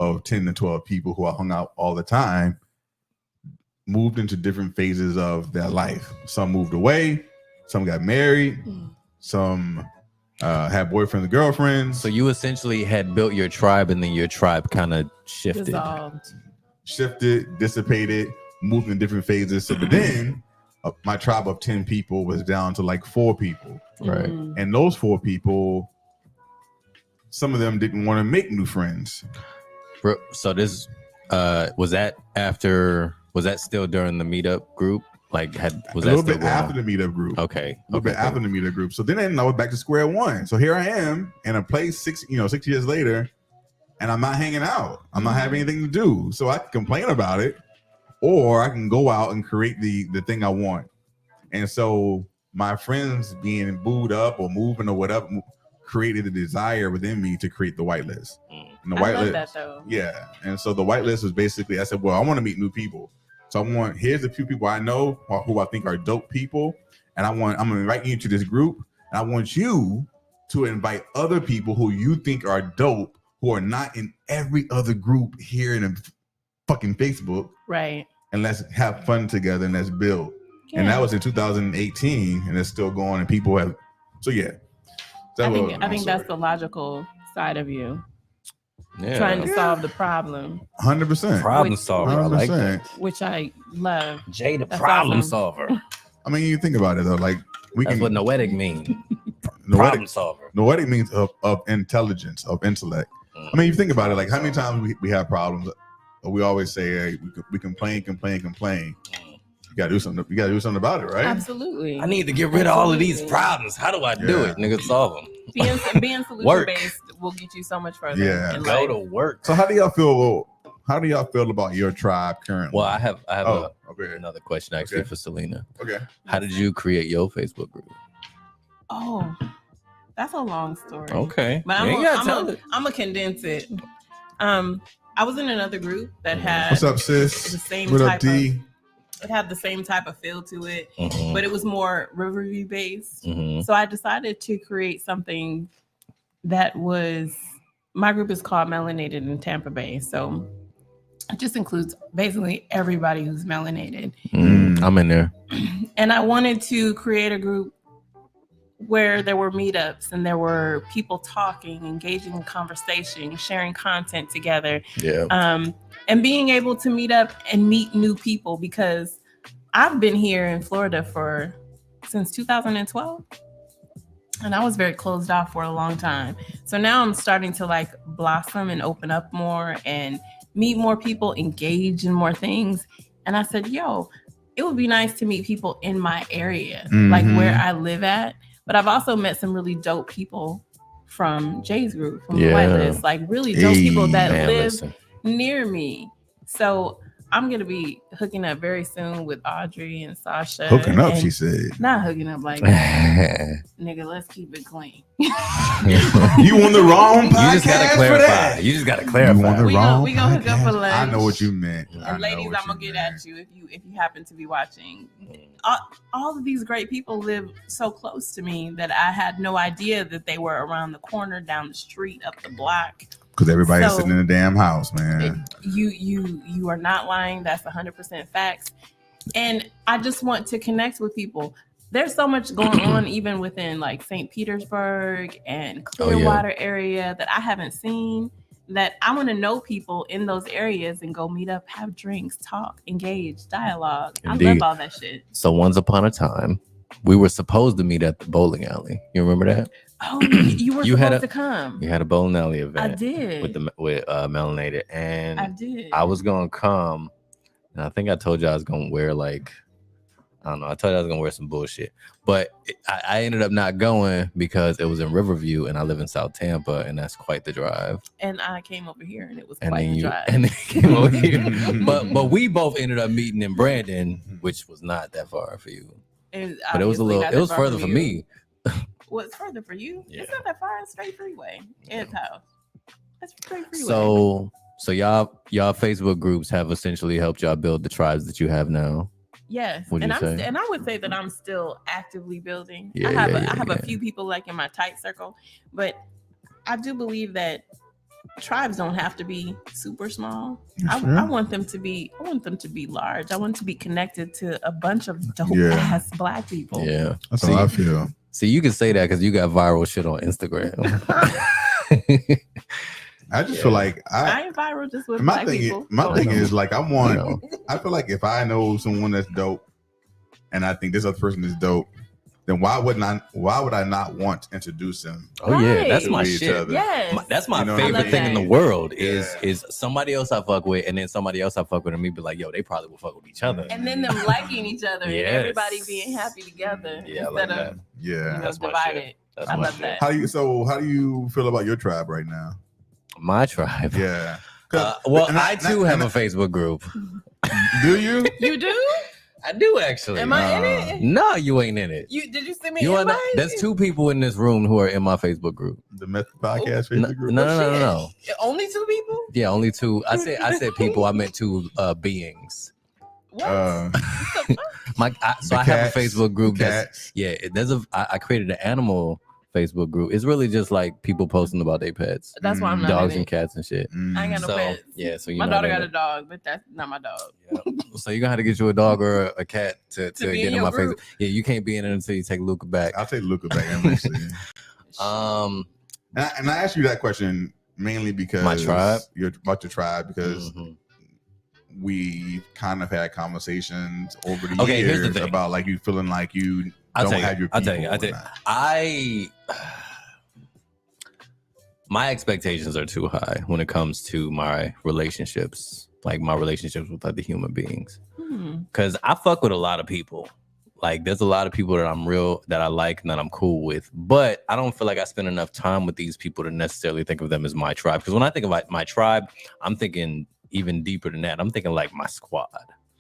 of 10 to 12 people who I hung out all the time moved into different phases of their life. Some moved away, some got married, some had boyfriends and girlfriends. So you essentially had built your tribe, and then your tribe kind of shifted, dissipated, moved in different phases. So, but then my tribe of 10 people was down to like 4 people, right? And those 4 people, some of them didn't want to make new friends. So this was that still during the meetup group? Like was a little that bit after the meetup group? Okay, a little bit after the meetup group. So then I was back to square one. So here I am in a place 6 years later, and I'm not hanging out. I'm not having anything to do. So I can complain about it, or I can go out and create the thing I want. And so my friends being booed up or moving or whatever created a desire within me to create the whitelist. And the I white love list, that though. yeah. And so the white list was basically, I said, well, I want to meet new people. So here's a few people I know who I think are dope people. And I'm going to invite you to this group. And I want you to invite other people who you think are dope, who are not in every other group here in fucking Facebook. Right. And let's have fun together and let's build. Yeah. And that was in 2018 and it's still going and people have, so yeah. I think that's the logical side of you. Yeah. Trying to solve the problem. 100%. Problem solver. I like 100%. that. Which I love. Jay, the That's problem awesome. solver. I mean, you think about it though, like That's what noetic means. Problem noetic solver. Noetic means of intelligence, of intellect. I mean, you think about it, like how many times we have problems. We always say, hey, we complain. You gotta do something. You gotta do something about it, right? Absolutely. I need to get rid of all of these problems. How do I do it? Nigga, solve them. Being solution based will get you so much further. Yeah. In Go life. to work. So how do y'all feel about your tribe currently? Well, I have okay. another question actually Okay. for Selena. Okay. How did you create your Facebook group? Oh, that's a long story. Okay. But You ain't gotta tell it. I'm gonna condense it. I was in another group that had What's up, sis? the same What up, type D? it had the same type of feel to it, Mhm. but it was more Riverview based. Mhm. So I decided to create something that was, my group is called Mylanated in Tampa Bay. So it just includes basically everybody who's melanated. I'm in there. And I wanted to create a group where there were meetups and there were people talking, engaging in conversation, sharing content together. Yeah. And being able to meet up and meet new people, because I've been here in Florida since 2012. And I was very closed off for a long time. So now I'm starting to like blossom and open up more and meet more people, engage in more things. And I said, yo, it would be nice to meet people in my area, like where I live at. But I've also met some really dope people from Jay's group, from the Whitelist, like really dope people that live near me. So I'm gonna be hooking up very soon with Audrey and Sasha. Hooking up, she said. Not hooking up like that. Nigga, let's keep it clean. You on the wrong podcast. You just gotta clarify. You just gotta clarify. You on the We wrong gonna hook up for podcast. lunch. I know what you meant. And ladies, I'm gonna get at you if you happen to be watching. All of these great people live so close to me that I had no idea that they were around the corner, down the street, up the block. Because everybody's So, sitting in the damn house, man. You are not lying. That's 100% facts. And I just want to connect with people. There's so much going on even within like St. Petersburg and Clearwater area that I haven't seen, that I want to know people in those areas and go meet up, have drinks, talk, engage, dialogue. Indeed. I love all that shit. So once upon a time, we were supposed to meet at the bowling alley. You remember that? Oh, you were supposed to come. You had a bowling alley event. I did. with Mylanated, and I did. I was gonna come, and I think I told you I was gonna wear like, I don't know. I told you I was gonna wear some bullshit, but I ended up not going because it was in Riverview, and I live in South Tampa, and that's quite the drive. And I came over here, and it was And quite then the you drive. and then you came over here, but we both ended up meeting in Brandon, which was not that far for you. But it was a little. It was further for me. Well, it's further for you. Yeah. It's not that far. It's straight freeway. Ed's house. That's straight freeway. So y'all Facebook groups have essentially helped y'all build the tribes that you have now. Yes, Would and you say? and I would say that I'm still actively building. Yeah, I have yeah. a few people like in my tight circle, but I do believe that tribes don't have to be super small. I want them to be. I want them to be large. I want to be connected to a bunch of dope ass Black people. Yeah, That's how I feel. See, you can say that because you got viral shit on Instagram. I just feel like I ain't viral just with my Black thing. people. My thing is like I want. You know. I feel like if I know someone that's dope, and I think this other person is dope, then why would I not want to introduce them? Oh yeah, that's to my each shit. other? Yes. That's my You know what I favorite mean? thing in the world is Yeah. is somebody else I fuck with, and then somebody else I fuck with, and me be like, yo, they probably will fuck with each other. And then them liking each other Yes. and everybody being happy together Yeah, I like instead that. of Yeah. That's my divided. shit. That's I my love shit. that. How do you feel about your tribe right now? My tribe. Yeah. Well, And I too have a Facebook group. Do you? You do? I do actually. Am I in it? No, you ain't in it. Did you send me You an are invite? not, there's 2 people in this room who are in my Facebook group. The Method Podcast No, Facebook group. no. Only 2 people? Yeah, only 2. I said people. I meant 2 beings. What? Uh, So I have a Facebook group. I created an animal Facebook group. It's really just like people posting about their pets, That's why I'm not dogs in and it. cats and shit. I ain't got no So pets. yeah, so My daughter got a dog, but that's not my dog. So you're gonna have to get you a dog or a cat to be get in in your my group. Facebook. Yeah, you can't be in it until you take Luca back. I'll take Luca back. Honestly. Um, and I asked you that question mainly because My tribe? You're about your tribe because mhm. we kind of had conversations over the Okay, here's the years thing. about like you feeling like you I'll don't tell you, have your I'll people. tell you, or not. My expectations are too high when it comes to my relationships, like my relationships with other human beings. Because I fuck with a lot of people. Like there's a lot of people that I like and that I'm cool with, but I don't feel like I spend enough time with these people to necessarily think of them as my tribe. Because when I think about my tribe, I'm thinking even deeper than that. I'm thinking like my squad.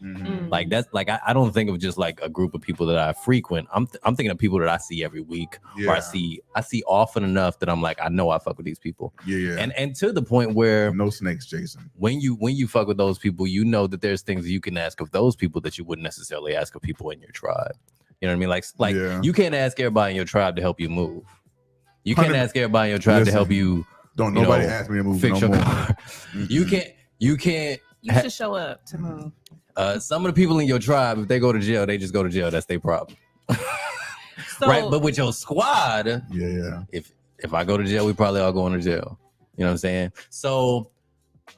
Mhm. Like that's like I don't think of just like a group of people that I frequent. I'm thinking of people that I see every week, or I see often enough that I'm like I know I fuck with these people. Yeah. And to the point where No snakes, Jason. when you fuck with those people, you know that there's things you can ask of those people that you wouldn't necessarily ask of people in your tribe. You know what I mean? Like you can't ask everybody in your tribe to help you move. You can't ask everybody in your tribe to help you. Don't nobody ask me to move fix no your more. car. You can't. You should show up to move. Some of the people in your tribe, if they go to jail, they just go to jail. That's their problem. So, Right? But with your squad, yeah. If I go to jail, we probably all going to jail. You know what I'm saying? So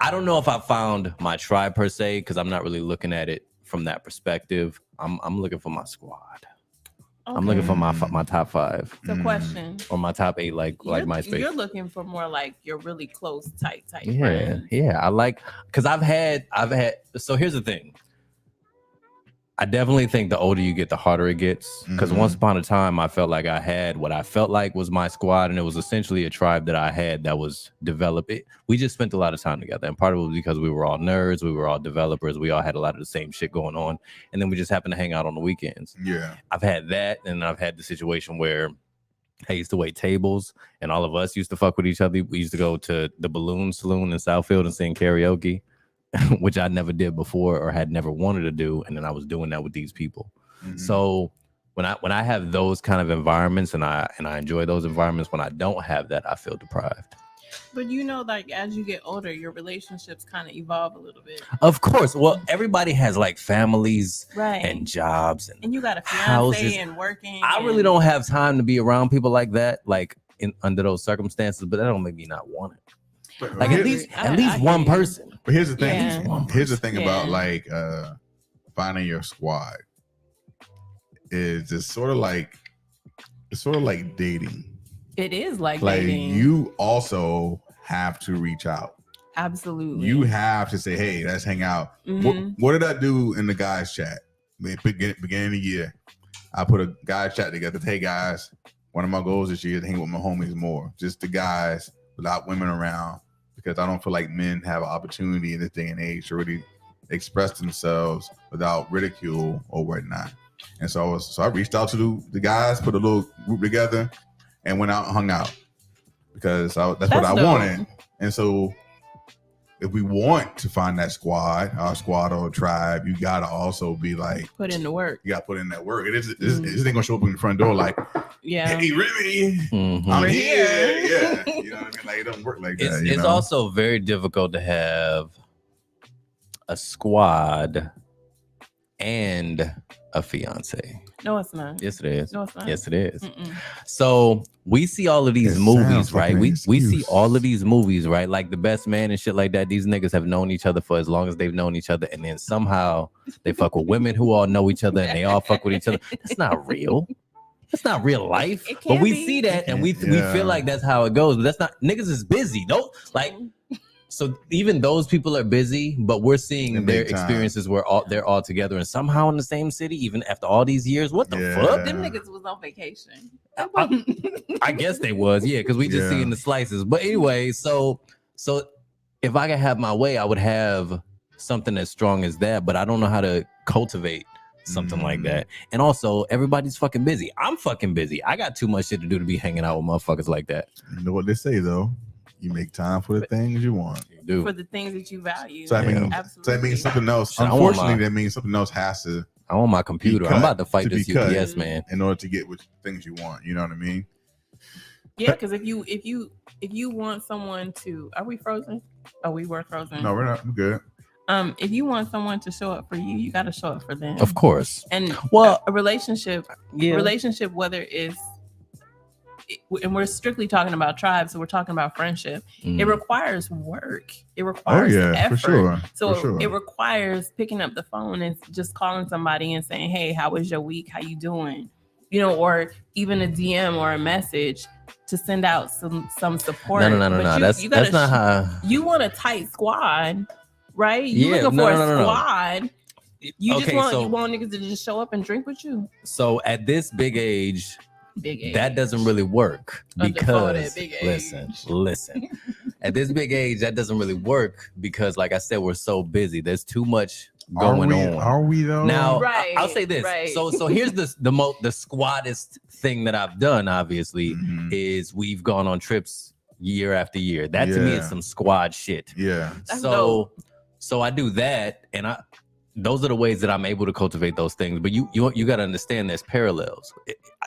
I don't know if I found my tribe per se, because I'm not really looking at it from that perspective. I'm looking for my squad. Okay. I'm looking for my top 5. The question. Or my top 8, like MySpace. You're looking for more like your really close, tight Yeah, friends. yeah. I like, because I've had. So here's the thing. I definitely think the older you get, the harder it gets. Because once upon a time, I felt like I had what I felt like was my squad, and it was essentially a tribe that I had that was developed. We just spent a lot of time together, and part of it was because we were all nerds, we were all developers, we all had a lot of the same shit going on, and then we just happened to hang out on the weekends. Yeah. I've had that, and I've had the situation where I used to wait tables, and all of us used to fuck with each other. We used to go to the Balloon Saloon in Southfield and sing karaoke, which I never did before or had never wanted to do, and then I was doing that with these people. So when I have those kind of environments, and I enjoy those environments, when I don't have that, I feel deprived. But like as you get older, your relationships kind of evolve a little bit. Of course. Well, everybody has like families Right. and jobs and you got a fiance houses. and working. I really don't have time to be around people like that, like under those circumstances, but that don't make me not want it. Like at least one person. But here's the thing. Yeah. Here's the thing about Yeah. like finding your squad is it's sort of like dating. It is like Like dating. you also have to reach out. Absolutely. You have to say, "Hey, let's hang out." Mhm. What did I do in the guys chat? Beginning of the year, I put a guys chat together. Hey guys, one of my goals this year is to hang with my homies more, just the guys without women around, because I don't feel like men have an opportunity in this day and age to really express themselves without ridicule or whatnot. And so I reached out to the guys, put a little group together, and went out and hung out because that's what I dope. wanted. And so if we want to find that squad, our squad or tribe, you gotta also be like put in the work. You gotta put in that work. This ain't gonna show up in the front door like, Yeah. "Hey, Remy, Mhm. I'm We're here." here. Yeah, you know what I mean. Like it don't work like that. It's also very difficult to have a squad and a fiance. No, it's not. Yes, it is. No, it's not. Yes, it is. Mm-mm. So we see all of these It movies, sounds like right? an We see excuse. all of these movies, right? Like The Best Man and shit like that. These niggas have known each other for as long as they've known each other, and then somehow they fuck with women who all know each other, and they all fuck with each other. That's not real. That's not real life. It But can we be. see that, and we Yeah. feel like that's how it goes. But that's not. Niggas is busy. Don't like. So even those people are busy, but we're seeing In their big time. experiences where they're all together and somehow in the same city, even after all these years. What the Yeah. fuck? Them niggas was on vacation. I guess they was, yeah, because we just Yeah. seeing the slices. But anyway, so if I could have my way, I would have something as strong as that. But I don't know how to cultivate something like that. And also, everybody's fucking busy. I'm fucking busy. I got too much shit to do to be hanging out with motherfuckers like that. You know what they say though? You make time for the things you want. You do. For the things that you value. So that means, Absolutely. something else. Shit, Unfortunately, that means something else has to. I want my computer. I'm about to fight this cut UPS man in order to get what things you want. You know what I mean? Yeah, because if you want someone to, are we frozen? Oh, we were frozen. No, we're not. We're good. If you want someone to show up for you, you got to show up for them. of course. And Well, a relationship, whether it's, and we're strictly talking about tribes, so we're talking about friendship. It requires work. It requires effort. For sure. So for sure. it requires picking up the phone and just calling somebody and saying, "Hey, how was your week? How you doing?" You know, or even a DM or a message to send out some support. No. But That's not how. You want a tight squad, right? You Yeah, looking no, for a no, no, no. squad. You Okay, just want so- you want niggas to just show up and drink with you. So at this big age, Big that age. doesn't really work Before because that big age. listen. At this big age, that doesn't really work because, like I said, we're so busy. There's too much going on. Are we though? Now, Right, I'll say this. right. So here's the squaddest thing that I've done. Obviously, is we've gone on trips year after year. That to me is Yeah. some squad shit. Yeah. That's So I do that, and those are the ways that I'm able to cultivate those things. But you got to understand there's parallels.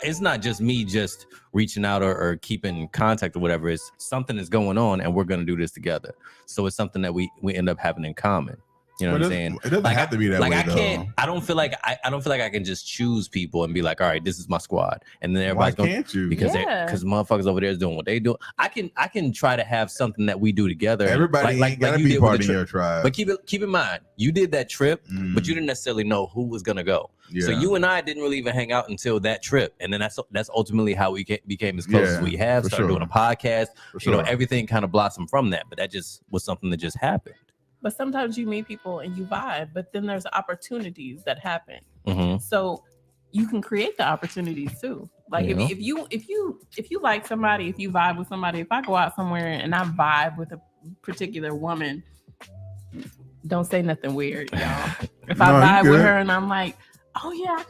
It's not just me just reaching out or keeping contact or whatever. It's something is going on, and we're gonna do this together. So it's something that we end up having in common. You know what I'm saying? It doesn't have to be that Like way I though. can't. I don't feel like I can just choose people and be like, all right, this is my squad, and then Why everybody's going can't you? because Yeah. because motherfuckers over there is doing what they do. I can try to have something that we do together. Everybody ain't gotta you be did with part the of trip. your tribe. But keep in mind, you did that trip, but you didn't necessarily know who was gonna go. So Yeah. you and I didn't really even hang out until that trip, and then that's ultimately how we became as close as Yeah, we have. for Started sure. doing a podcast. For You know, sure. everything kind of blossomed from that. But that just was something that just happened. But sometimes you meet people and you vibe, but then there's opportunities that happen. Mhm. So you can create the opportunities too. Like Yeah. if you like somebody, if you vibe with somebody, if I go out somewhere and I vibe with a particular woman, don't say nothing weird, y'all. If No, I you vibe with good. her and I'm like, oh yeah,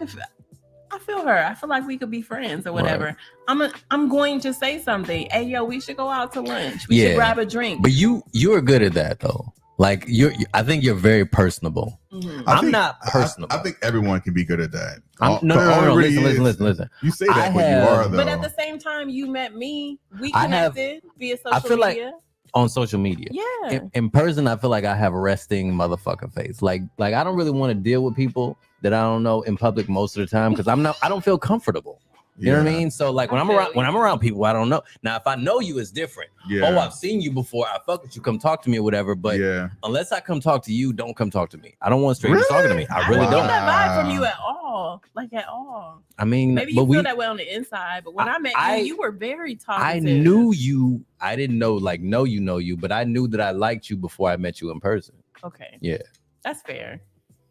I feel her. I feel like we could be friends or whatever. I'm going to say something. Hey yo, we should go out to lunch. We Yeah. should grab a drink. But you're good at that though. Like I think you're very personable. Mhm. I'm not personable. I think everyone can be good at that. No. Really Listen. You say I that, but you have- are though. But at the same time, you met me. We I have- connected via social I feel like- media. On social media. Yeah. In person, I feel like I have a resting motherfucker face. Like I don't really want to deal with people that I don't know in public most of the time because I don't feel comfortable. You know what I mean? So like when I I'm feel around you. when I'm around people I don't know. Now if I know you, it's different. Yeah. Oh, I've seen you before. I fuck with you. Come talk to me or whatever. But yeah. unless I come talk to you, don't come talk to me. I don't want strangers Really? talking to me. I really don't don't. get that vibe from you at all. Like at all. I mean, Maybe but you feel that way on the inside, but when I met I- you, you were very talkative. I knew you. I didn't know you, but I knew that I liked you before I met you in person. Okay. Yeah. That's fair.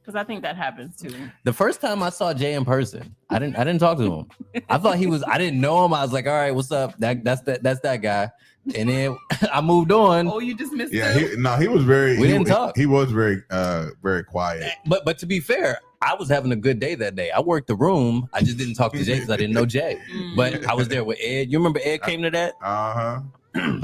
Because I think that happens too. The first time I saw Jay in person, I didn't talk to him. I thought I didn't know him. I was like, all right, what's up? That's that guy. And then I moved on. Oh, you just missed Yeah, him? he was very. We didn't talk. He was very, very quiet. But to be fair, I was having a good day that day. I worked the room. I just didn't talk to Jay because I didn't know Jay. Mm. But I was there with Ed. You remember Ed came to that?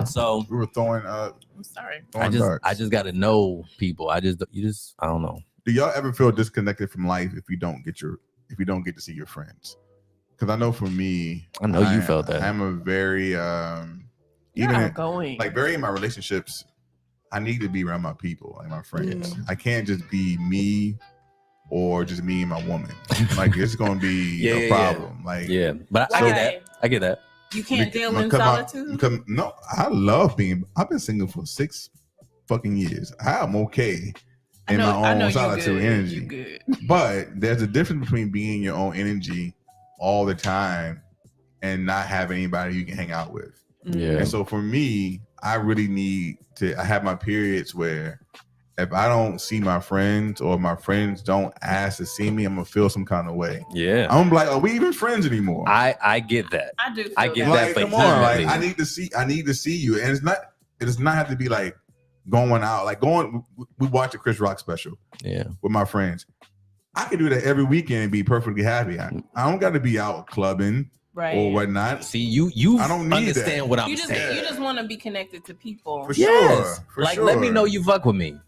So we were throwing. I'm sorry. I just got to know people. I don't know. Do y'all ever feel disconnected from life if you don't get to see your friends? Because I know for me, I know you felt that. I'm a very You're even outgoing. like very in my relationships. I need to be around my people, like my friends. Mm. I can't just be me or just me and my woman. Like it's gonna be a problem. Like yeah, but I Why? get that. I get that. You can't deal in because solitude? no, I love being. I've been single for 6 fucking years. I'm okay in my own solitude energy. You good. But there's a difference between being your own energy all the time and not having anybody you can hang out with. Yeah. And so for me, I really need to. I have my periods where if I don't see my friends or my friends don't ask to see me, I'm gonna feel some kind of way. Yeah. I'm like, are we even friends anymore? I get that. I do. I feel get that. Like, that. come on, like I need to see you, and it does not have to be like going out, like we watch a Chris Rock special, Yeah, with my friends. I can do that every weekend and be perfectly happy. I don't got to be out clubbing Right. or whatnot. See, you I don't need understand that. what I'm You just saying. want to be connected to people. For Yes. sure. For Like, sure. let me know you fuck with me.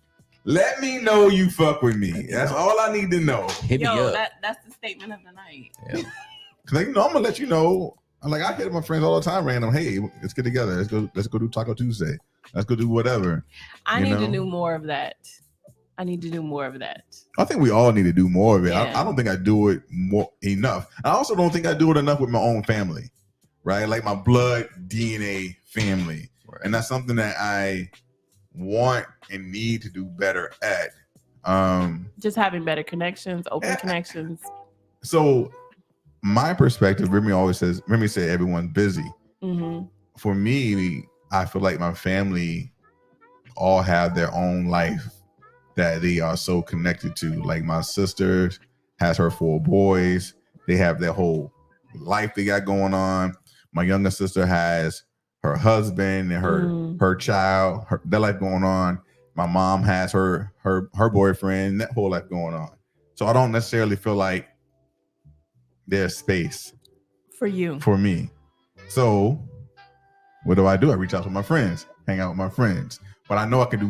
Let me know you fuck with me. That's all I need to know. Hit me Yo, up. that's the statement of the night. Yeah. Cause I'm gonna let you know. I hit my friends all the time, random. Hey, let's get together. Let's go do Taco Tuesday. Let's go do whatever. I need to do more of that. I need to do more of that. I think we all need to do more of it. Yeah. I don't think I do it more enough. I also don't think I do it enough with my own family, right? Like my blood DNA family, Right. and that's something that I want and need to do better at. Just having better connections, open connections. So my perspective, Remy said everyone's busy. Mm-hmm. For me, I feel like my family all have their own life that they are so connected to. Like my sister has her 4 boys. They have their whole life they got going on. My younger sister has her husband and her child, their life going on. My mom has her boyfriend, that whole life going on. So I don't necessarily feel like there's space For you. for me. So what do? I reach out to my friends, hang out with my friends. But I know I could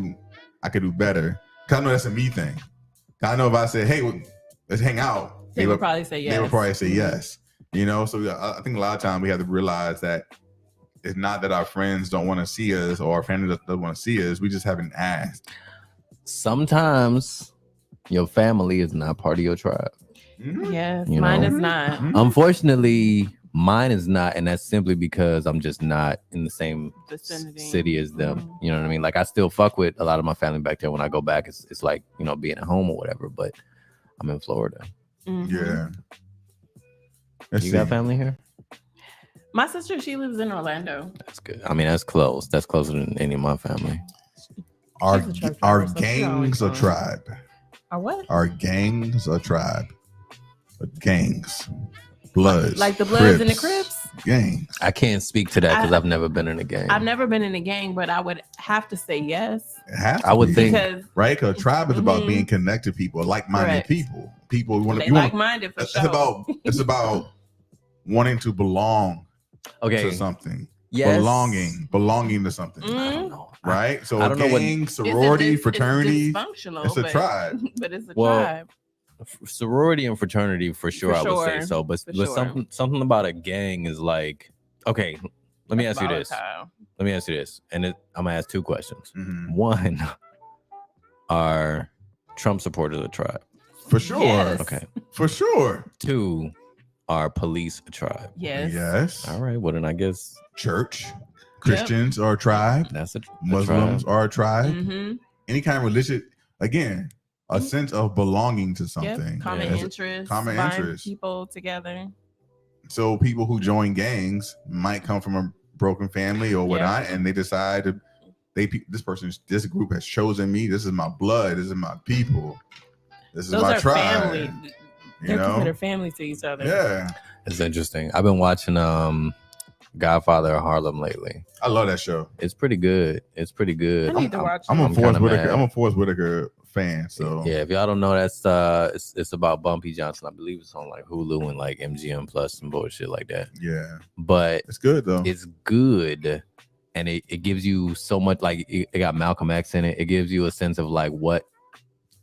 do better. Cause I know that's a me thing. I know if I said, "Hey, let's hang out," They would probably say yes. They would probably say yes. So I think a lot of times we have to realize that it's not that our friends don't want to see us or our family doesn't want to see us. We just haven't asked. Sometimes your family is not part of your tribe. Mm-hmm. Yes, You mine know? is not. Unfortunately, mine is not, and that's simply because I'm just not in the same Vicinity. city as them. You know what I mean? Like I still fuck with a lot of my family back there. When I go back, it's like, being at home or whatever. But I'm in Florida. Mm-hmm. Yeah. You got family here? My sister, she lives in Orlando. That's good. I mean, that's close. That's closer than any of my family. Our She's a truck our driver, so she always gangs a goes. tribe. Our what? Our gangs a tribe. Gangs. Bloods. Like the Bloods and the Crips? Gangs. I can't speak to that because I've never been in a gang. I've never been in a gang, but I would have to say yes. It has to I would be, think, Because right? Because tribe is about being connected people, like-minded Correct. people. People want they to. like-minded for It's sure. about wanting to belong okay, to something. yes, Belonging to something. I don't know. Right? So I don't know what- gang, sorority, fraternity, It's dysfunctional. it's a but- tribe. But it's a Well, tribe. Sorority and fraternity for sure, For I would say sure. so. But For sure. something about a gang is like, okay, let me ask you this. Volatile. Let me ask you this, and I'm gonna ask 2 questions. Mhm. One, are Trump supporters a tribe? For sure. Yes. Okay. For sure. 2, are police a tribe? Yes. Yes. All right. Well, then I guess Church. Christians are a tribe. that's a Muslims tribe. are a tribe. Mm-hmm. Any kind of religion, again, a sense of belonging to Yep. something. Common That's- interests. common bind interests. People together. So people who join gangs might come from a broken family or whatnot, and they decide to this group has chosen me. This is my blood. This is my people. This is Those my are tribe. family. You They're know? considered family to each other. Yeah. It's interesting. I've been watching Godfather of Harlem lately. I love that show. It's pretty good. It's pretty good. I need to watch I'm it. a Forrest kinda Whitaker. mad. I'm a Forrest Whitaker fan. So Yeah, if y'all don't know, that's it's about Bumpy Johnson. I believe it's on like Hulu and like MGM Plus and bullshit like that. yeah, But it's good though. it's good, and it gives you so much. Like it got Malcolm X in it. It gives you a sense of like what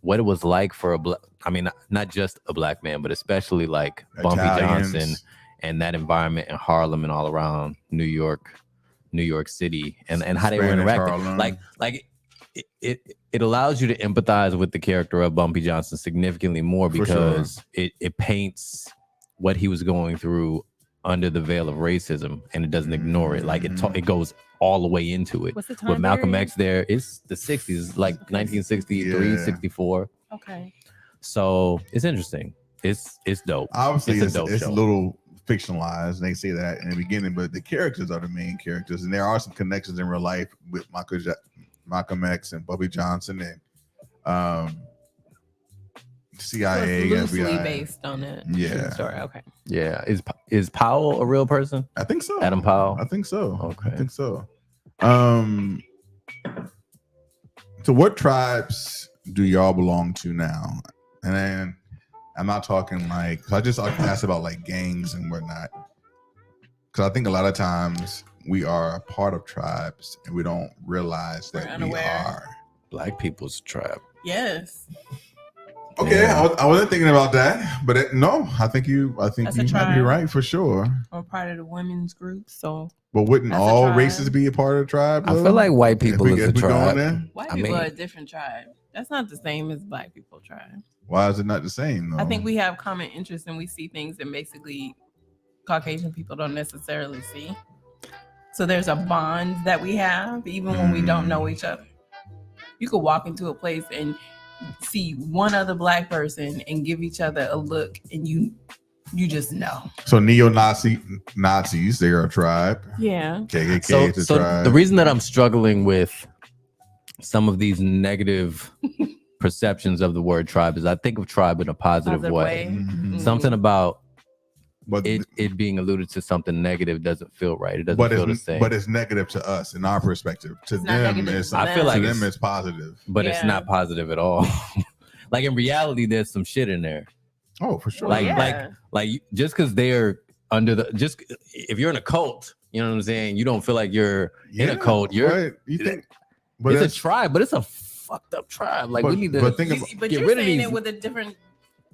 it was like for a black. I mean, not just a black man, but especially like Bumpy Italians. Johnson and that environment in Harlem and all around New York City, and how they were Spanish interacting. Harlem. Like it allows you to empathize with the character of Bumpy Johnson significantly more For because it paints what he was going through under the veil of racism, and it doesn't ignore it. Like it goes all the way into it. What's the time With Malcolm period? X there, it's the 60s, like 1963, Yeah. 64. Okay. So it's interesting. It's dope. Obviously, It's a it's dope a show. little fictionalized. They say that in the beginning, but the characters are the main characters, and there are some connections in real life with Malcolm X and Bobby Johnson and CIA, So it's loosely FBI. based on it. Yeah. Story. Okay. Yeah. Is Powell a real person? I think so. Adam Powell? I think so. Okay. I think so. So what tribes do y'all belong to now? And then I'm not talking like, cause I just asked about like gangs and whatnot. Cause I think a lot of times we are a part of tribes and we don't realize that we unaware. are. Black people's tribe. Yes. Okay, Yeah. I wasn't thinking about that, but no, I think you That's a might be tribe. right for sure. Or part of the women's group. So But wouldn't That's a all tribe. races be a part of the tribe? I though? feel like white If people we- is if a we going tribe. there? white I people mean- are a different tribe. That's not the same as black people tribe. Why is it not the same though? I think we have common interests and we see things that basically Caucasian people don't necessarily see. So there's a bond that we have even when we don't know each other. You could walk into a place and see one other black person and give each other a look and you just know. So Nazis, they're a tribe. Yeah. KKK So, is a so tribe. the reason that I'm struggling with some of these negative perceptions of the word tribe is I think of tribe in a positive way. Mhm. Something about But it being alluded to something negative doesn't feel right. It doesn't but feel the it's same. but it's negative to us in our perspective. To It's not them, negative it's to I feel them. like to it's- them it's positive. but it's Yeah. not positive at all. Like in reality, there's some shit in there. Oh, for sure. Like yeah. like just because they're under the if you're in a cult, you know what I'm saying? You don't feel like you're in a cult. You're What? You think? But it's a that's- tribe, but it's a fucked up tribe. Like we But- need to but think You- about- but get you're rid of saying these- it with a different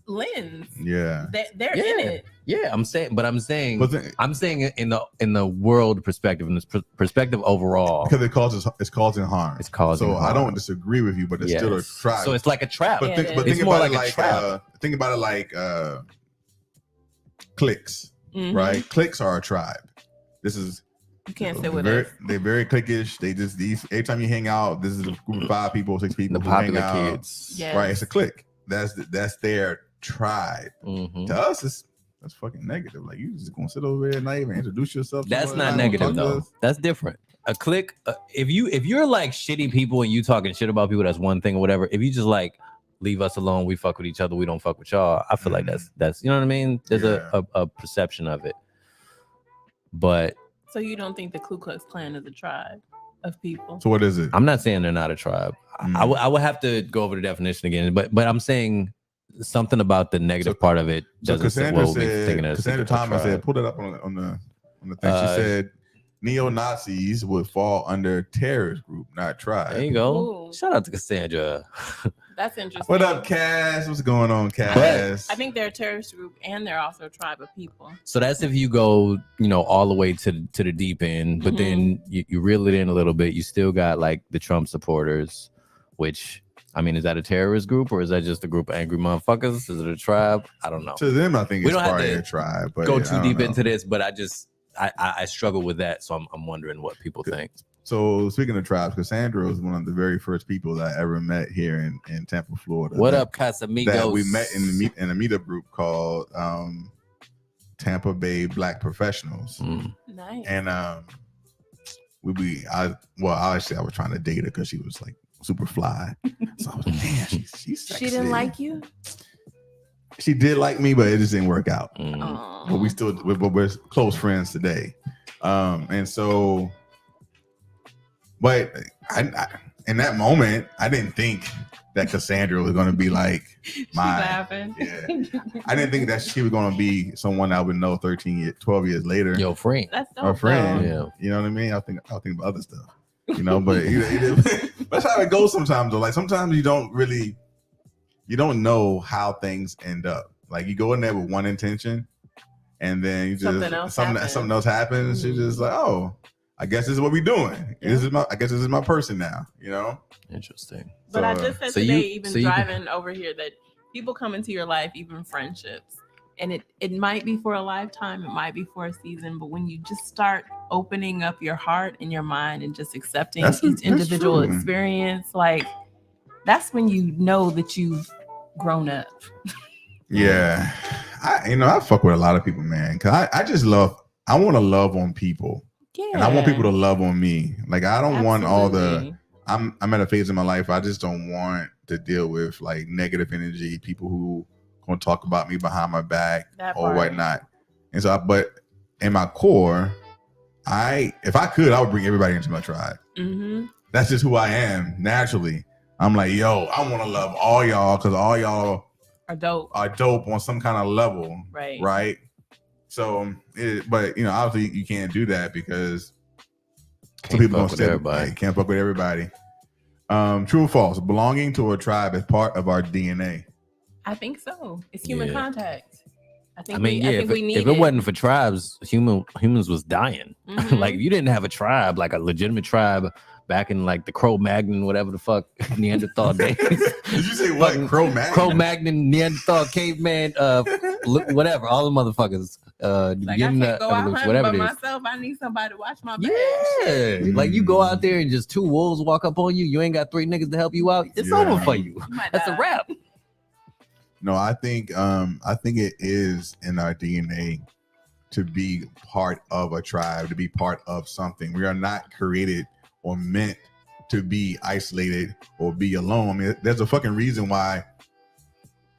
lens. Yeah. They're Yeah. in it. Yeah, I'm saying But I'm saying it in the world perspective, in this perspective overall. because it's causing harm. It's causing So I harm. don't disagree with you, but it's still a Yes. tribe. So it's like a trap. but Yeah, think, it but is. think It's more about it like a like trap. think about it like cliques, Mhm. right? Cliques are a tribe. This is You can't sit with very, us. they're very cliquish. They just these every time you hang out, this is a group of 5 people, 6 people The who hang popular out. kids. Yeah. Right, it's a clique. That's their tribe. Mhm. To us, that's fucking negative. Like you just gonna sit over there and not even introduce yourself. to That's us, not gonna negative talk to though. us. That's different. A clique. If you're like shitty people and you talking shit about people, that's one thing or whatever. If you just like leave us alone, we fuck with each other, we don't fuck with y'all. I feel like that's you know what I mean. There's Yeah. a perception of it, but So you don't think the Ku Klux Klan is a tribe of people? So what is it? I'm not saying they're not a tribe. I would have to go over the definition again, but I'm saying something about the negative So- part of it So doesn't sit Cassandra well with me thinking said, it's Cassandra a Thomas tribe. said, pull it up on the thing. She Uh, said neo-Nazis would fall under terrorist group, not tribe. There you go. Ooh. Shout out to Cassandra. That's interesting. What up, Cass? What's going on, Cass? I think they're a terrorist group and they're also a tribe of people. So that's if you go, all the way to the deep end, but then you reel it in a little bit. You still got like the Trump supporters, which I mean, is that a terrorist group or is that just a group of angry motherfuckers? Is it a tribe? I don't know. To them, I think We it's don't have probably to a tribe. But Go I too don't deep know. into this, but I struggle with that, so I'm wondering what people think. So speaking of tribes, Cassandra was one of the very first people that I ever met here in Tampa, Florida. What that- up, Casamigos? That we met in a meetup group called Tampa Bay Black Professionals. Mm. Nice. And I was trying to date her because she was like super fly. So I was like, man, she's sexy. She didn't like you? She did like me, but it just didn't work out. Mm. Oh. But we're close friends today. And so, but I in that moment, I didn't think that Cassandra was going to be like She my. laughing. Yeah. I didn't think that she was going to be someone I would know 12 years later. Yo, friend. That's dope. Our friend. Yeah. You know what I mean? I'll think about other stuff. But that's how it goes sometimes though. Like sometimes you don't know how things end up. Like you go in there with one intention and then you just something else happens. You're just like, oh, I guess this is what we're doing. Yeah. I guess this is my person now, Interesting. But I just said So today, you- even so you- driving over here, that people come into your life, even friendships, and it might be for a lifetime, it might be for a season, but when you just start opening up your heart and your mind and just accepting That's each individual true. experience, like that's when you know that you've grown up. Yeah. I fuck with a lot of people, man. Cause I want to love on people. Yeah. And I want people to love on me. Like I don't want all the Absolutely. I'm at a phase in my life I just don't want to deal with like negative energy, people who gonna talk about me behind my back That or part. whatnot. And so but in my core, if I could, I would bring everybody into my tribe. Mm-hmm. That's just who I am naturally. I'm like, yo, I want to love all y'all because all y'all are dope. on some kind of level, Right. Right. So, but obviously you can't do that because some people don't everybody. Can't fuck with everybody. True or false? Belonging to a tribe is part of our DNA. I think so. It's human contact. I think if we need it wasn't for tribes, humans was dying. Like if you didn't have a tribe, like a legitimate tribe back in like the Cro-Magnon, whatever the fuck Neanderthal days. Did you say what? Cro-Magnon? Cro-Magnon, Neanderthal, caveman, whatever, all the motherfuckers. Like I can't go out hunting by myself. I need somebody to watch my back. Yeah, like you go out there and just 2 wolves walk up on you. You ain't got 3 niggas to help you out. It's over for you. That's a wrap. No, I think it is in our DNA to be part of a tribe, to be part of something. We are not created or meant to be isolated or be alone. I mean, there's a fucking reason why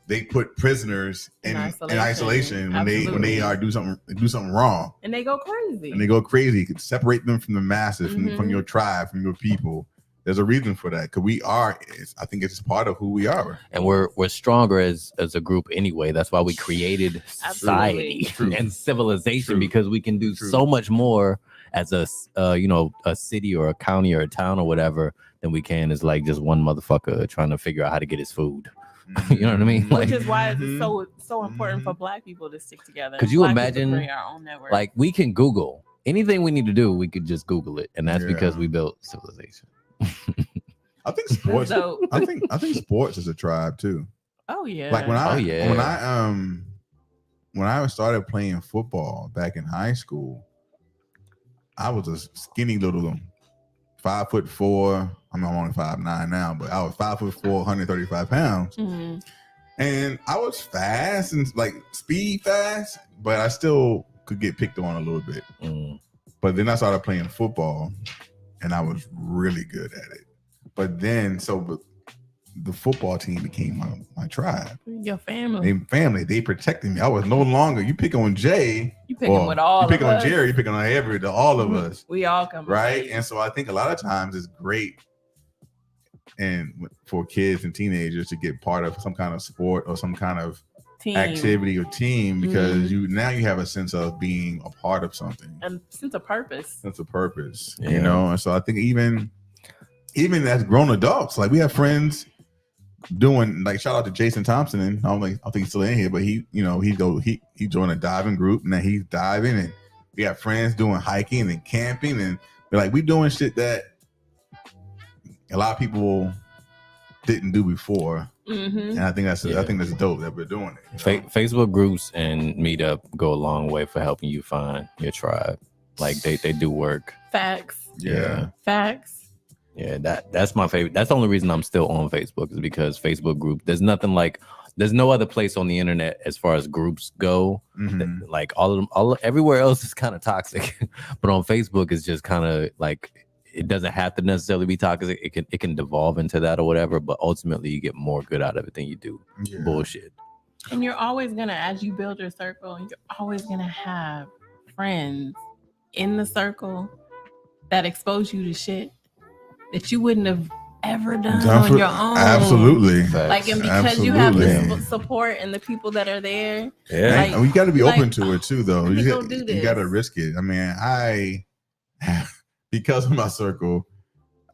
they put prisoners in isolation when they are do something wrong. And they go crazy. You can separate them from the masses, from your tribe, from your people. There's a reason for that because I think it's part of who we are, and we're stronger as a group anyway. That's why we created society and civilization because we can do so much more as a city or a county or a town or whatever than we can as like just one motherfucker trying to figure out how to get his food. You know what I mean? Which is why it's so important for Black people to stick together. Could you imagine? Our own network. Like we can Google anything we need to do. We could just Google it, and that's because we built civilization. I think sports. I think sports is a tribe too. Oh yeah. Like when I started playing football back in high school, I was a skinny little 5'4". I'm only 5'9" now, but I was 5'4", 135 pounds, and I was fast and like speed fast, but I still could get picked on a little bit. But then I started playing football. And I was really good at it. But then, the football team became my tribe. Your family. They protected me. I was no longer, you pick on Jay. You picking with all of us. You picking on Jerry. You picking on all of us. We all come. Right? And so I think a lot of times it's great and for kids and teenagers to get part of some kind of sport or some kind of activity or team because you have a sense of being a part of something and sense of purpose. And so I think even as grown adults, like we have friends doing like shout out to Jason Thompson, and I think he's still in here, but he joined a diving group and then he's diving, and we have friends doing hiking and camping, and we doing shit that a lot of people didn't do before. And I think that's dope that we're doing it. Facebook groups and meetup go a long way for helping you find your tribe. Like they do work. Facts. Yeah. Facts. Yeah, that's my favorite. That's the only reason I'm still on Facebook is because Facebook group. There's no other place on the internet as far as groups go. That, like everywhere else is kind of toxic, but on Facebook it's just kind of like. It doesn't have to necessarily be toxic. It can devolve into that or whatever, but ultimately you get more good out of it than you do bullshit. And you're always gonna, as you build your circle, you're always gonna have friends in the circle that expose you to shit that you wouldn't have ever done on your own. Absolutely. Like, and because you have the support and the people that are there. Yeah. And we got to be open to it too, though. You got to risk it. I mean, because of my circle,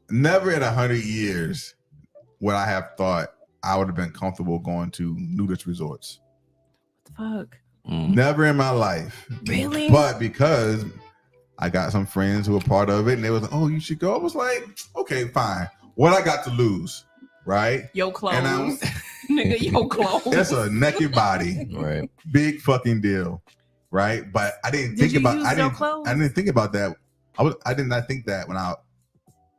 never in 100 years would I have thought I would have been comfortable going to nudist resorts. What the fuck? Never in my life. Really? But because I got some friends who were part of it and they was like, oh, you should go. I was like, okay, fine. What I got to lose, right? Your clothes. Nigga, your clothes. That's a naked body. Right. Big fucking deal. Right? But I didn't think about I didn't think about that. I did not think that when I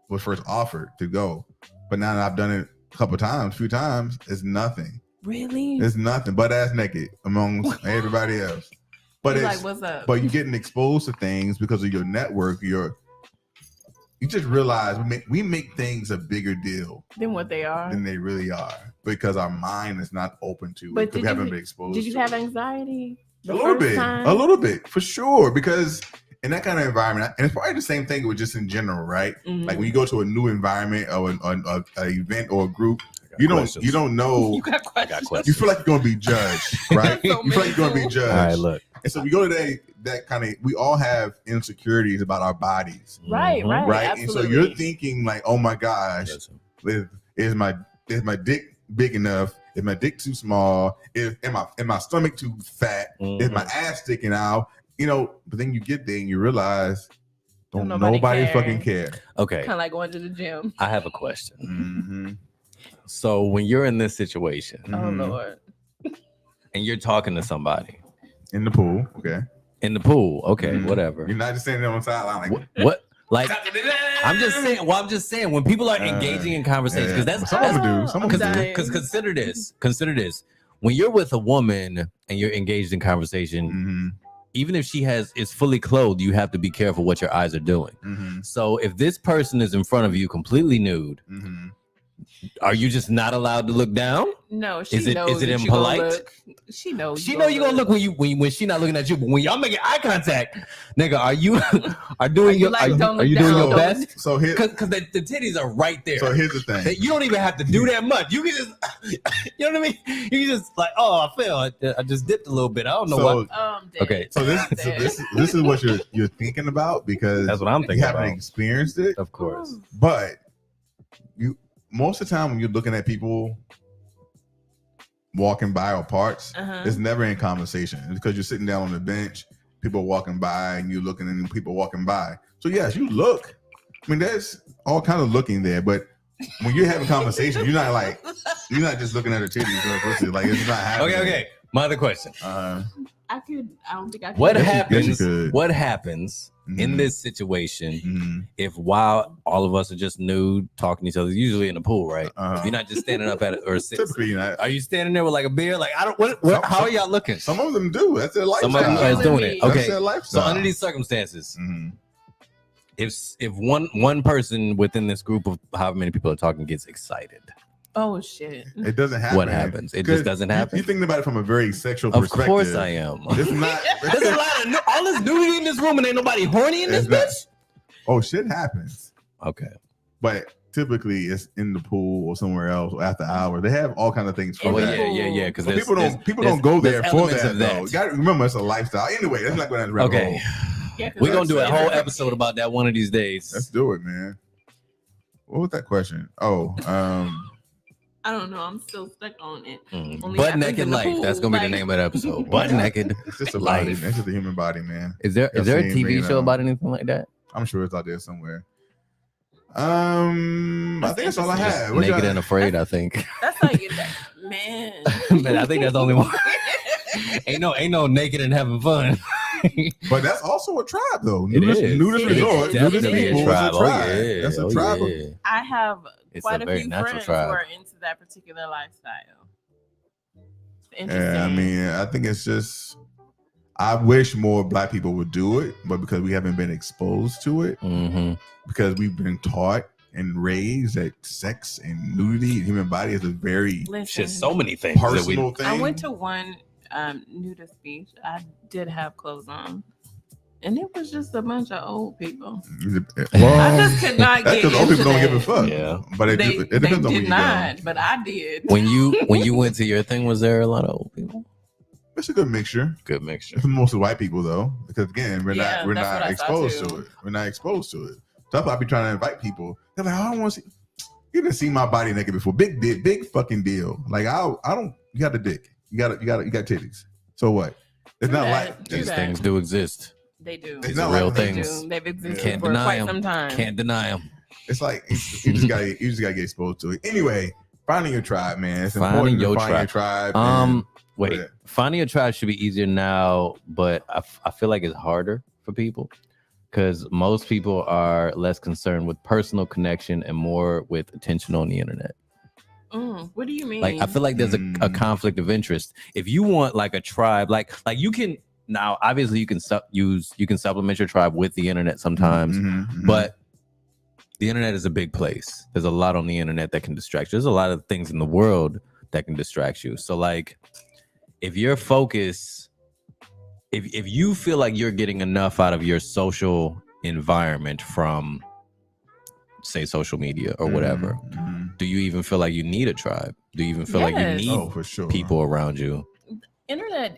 was first offered to go, but now that I've done it a few times, it's nothing. Really? It's nothing but ass naked amongst everybody else. But it's like, what's up? But you're getting exposed to things because of your network. You just realize we make things a bigger deal than what they are, than they really are, because our mind is not open to it. We haven't been exposed. Did you have anxiety? A little bit for sure, because. In that kind of environment, and it's probably the same thing with just in general, right? Like when you go to a new environment or an event or a group, you questions. don't know. You got I questions. got questions. You feel like you're gonna be judged, right? So You feel like you're gonna be mental. judged. All right, look. And so we go to that kind of. We all have insecurities about our bodies, Right, Mhm. right. right? And so Absolutely. you're thinking like, oh my gosh, Listen. is my dick big enough? Is my dick too small? Am my stomach too fat? Is my ass sticking out? But then you get there and you realize, don't Don't nobody nobody care. fucking care. Okay, Kind of like going to the gym. I have a question. Mm-hmm. So when you're in this situation Oh Mhm. Lord. and you're talking to somebody In the pool, okay. in the pool, okay, Mhm. whatever. You're not just standing there on the sideline like. What? Like, I'm just saying. Well, I'm just saying when people are engaging in conversations, because that's some of them do. Some of them do. dying. Because consider this: when you're with a woman and you're engaged in conversation, Mm-hmm. even if she is fully clothed, you have to be careful what your eyes are doing. Mm-hmm. So if this person is in front of you completely nude, Mm-hmm. are you just not allowed to look down? No, she Is it- knows is it that you gonna impolite? look. She knows. She know you gonna look when she not looking at you, but when y'all making eye contact, nigga, are you doing your like, don't are you look doing down, your don't best? So here, Because the titties are right there. so here's the thing. That you don't even have to do that much. You can just, you know what I mean? You can just like, oh, I fell. I just dipped a little bit. I don't know So- what. Dead. Okay. So this is what you're thinking about because That's what I'm thinking you haven't about. experienced it. Of course. But most of the time when you're looking at people walking by or parts, Uh-huh. it's never in conversation. It's because you're sitting down on the bench, people walking by, and you're looking and people walking by. So yes, you look. I mean, there's all kind of looking there, but when you're having conversation, you're not just looking at her titties or pussy. Like it's not happening. Okay. My other question. I don't think I could. What Yes, you happens? could. What happens in Mhm. this situation Mhm. if while all of us are just nude talking to each other, usually in the pool, right? You're not just standing up at it or sitting. Typically not. Are you standing there with like a beer? Like I don't. What? How are y'all looking? Some of them do. That's their lifestyle. Some of them are doing it. That's Okay. their So lifestyle. under these circumstances, Mhm. if one person within this group of however many people are talking gets excited, Oh shit. It doesn't happen. what happens? It 'Cause just doesn't you- happen. You thinking about it from a very sexual Of perspective. course I am. It's not. There's a lot of all this nudity in this room, and ain't nobody horny in this It's not. bitch. Oh, shit happens. Okay. But typically it's in the pool or somewhere else or after hours. They have all kinds of things for Oh that. yeah. Because So people don't go there for that, though. You gotta remember it's a lifestyle. Anyway, that's not going to Okay. Yeah, 'cause We're gonna do a that's- whole episode about that one of these days. Let's do it, man. What was that question? Oh, I don't know. I'm still stuck on it. Only Butt happens naked in the life. pool, That's gonna be the like- name of the episode. Butt naked. it's just a body. Life. It's just a human body, man. Is there I've a seen, TV you show know. about anything like that? I'm sure it's out there somewhere. I think that's all I have. What Naked y'all- and Afraid, I think. That's how you that man. But I think that's the only one. ain't no naked and having fun. But that's also a tribe, though. It Nudist, is. nudist It is resort. Nudist definitely a people is tribe. a Oh, tribe. yeah. That's a Oh, tribe. yeah. I have It's quite a a very few natural friends tribe. who are into that particular lifestyle. It's interesting. Yeah, I mean, I think it's just. I wish more Black people would do it, but because we haven't been exposed to it, Mm-hmm. because we've been taught and raised that sex and nudity and human body is a very Listen, Shit, so many things that we. personal thing. I went to one nudist beach. I did have clothes on, and it was just a bunch of old people. Well, I just could not that's get because old into people don't give a that. fuck. Yeah. But it, They, it depends on they where did you not, go. but I did. When you went to your thing, was there a lot of old people? It's a good mixture. Good mixture. It's mostly white people though, because again, we're Yeah, not that's what I saw, exposed too. to it. We're not exposed to it. That's why I be trying to invite people. They're like, I don't want to see. You didn't see my body naked before. Big fucking deal. Like I don't. You got the dick. You got titties. So what? It's True not that. like True These that. things do exist. They do. It's These not are real like They things. do. They've existed Can't for deny quite them. some time. Can't deny them. it's like you just got to get exposed to it. Anyway, finding your tribe, man. It's Finding important your to find your tribe. Wait, Yeah. finding a tribe should be easier now, but I feel like it's harder for people because most people are less concerned with personal connection and more with attention on the internet. What do you mean? Like I feel like there's a conflict of interest. If you want like a tribe, like you can now obviously you can supplement your tribe with the internet sometimes, but the internet is a big place. There's a lot on the internet that can distract you. There's a lot of things in the world that can distract you. So like if your focus, if you feel like you're getting enough out of your social environment from say social media or whatever, do you even feel like you need a tribe? Do you even feel like you Yes. need Oh, for sure. people around you? Internet,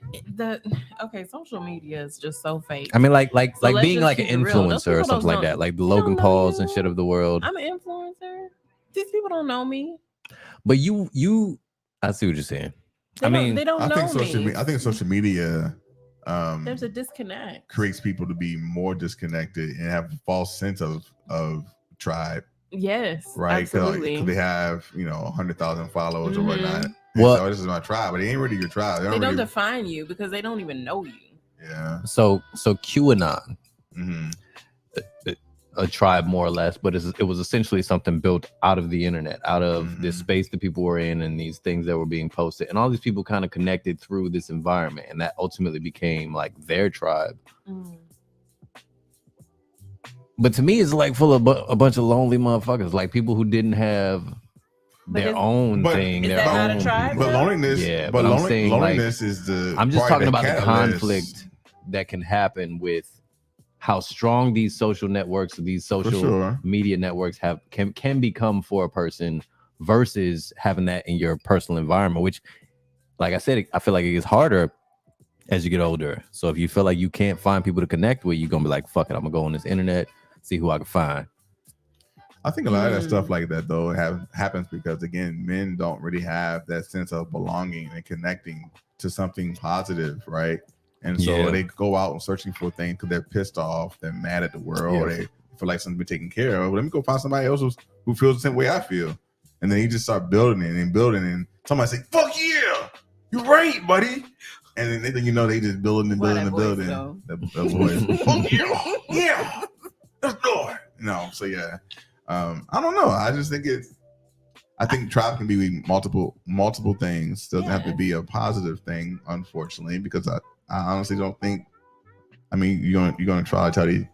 social media is just so fake. I mean, like So let's being just like an keep it real. Those influencer or people something like don't that, like the they don't Logan know Pauls you. and shit of the world. I'm an influencer. These people don't know me. But you, I see what you're saying. They don't I know think social me. media. I think social media. There's a disconnect. Creates people to be more disconnected and have a false sense of tribe. Yes, Right, absolutely. because they have 100,000 followers or whatnot. Well, so this is my tribe, but it ain't really your tribe. They don't define you because they don't even know you. Yeah. So QAnon, Mm-hmm. a tribe more or less, but it was essentially something built out of the internet, out of this space that people were in, and these things that were being posted, and all these people kind of connected through this environment, and that ultimately became like their tribe. But to me, it's like full of a bunch of lonely motherfuckers, like people who didn't have their own thing. Is their that not own a tribe? But loneliness, yeah. but I'm saying, loneliness is the. I'm just talking about the catalyst. conflict that can happen with how strong these social networks, these social sure. media networks can become for a person versus having that in your personal environment. Which, like I said, I feel like it gets harder as you get older. So if you feel like you can't find people to connect with, you're gonna be like, "Fuck it, I'm gonna go on this internet." See who I can find. I think a lot of that stuff like that though happens because again, men don't really have that sense of belonging and connecting to something positive, right? And so they go out and searching for things because they're pissed off, they're mad at the world, they feel like something's been taken care of. Let me go find somebody else who feels the same way I feel, and then you just start building it and building, and somebody say, "Fuck yeah, you're right, buddy." And then they just building and building and building. That voice, "Fuck yeah, yeah, let's go." So yeah. I don't know. I just think I think tribe can be multiple things. Doesn't have to be a positive thing, unfortunately, because I honestly don't think. I mean, you're gonna try to tell you.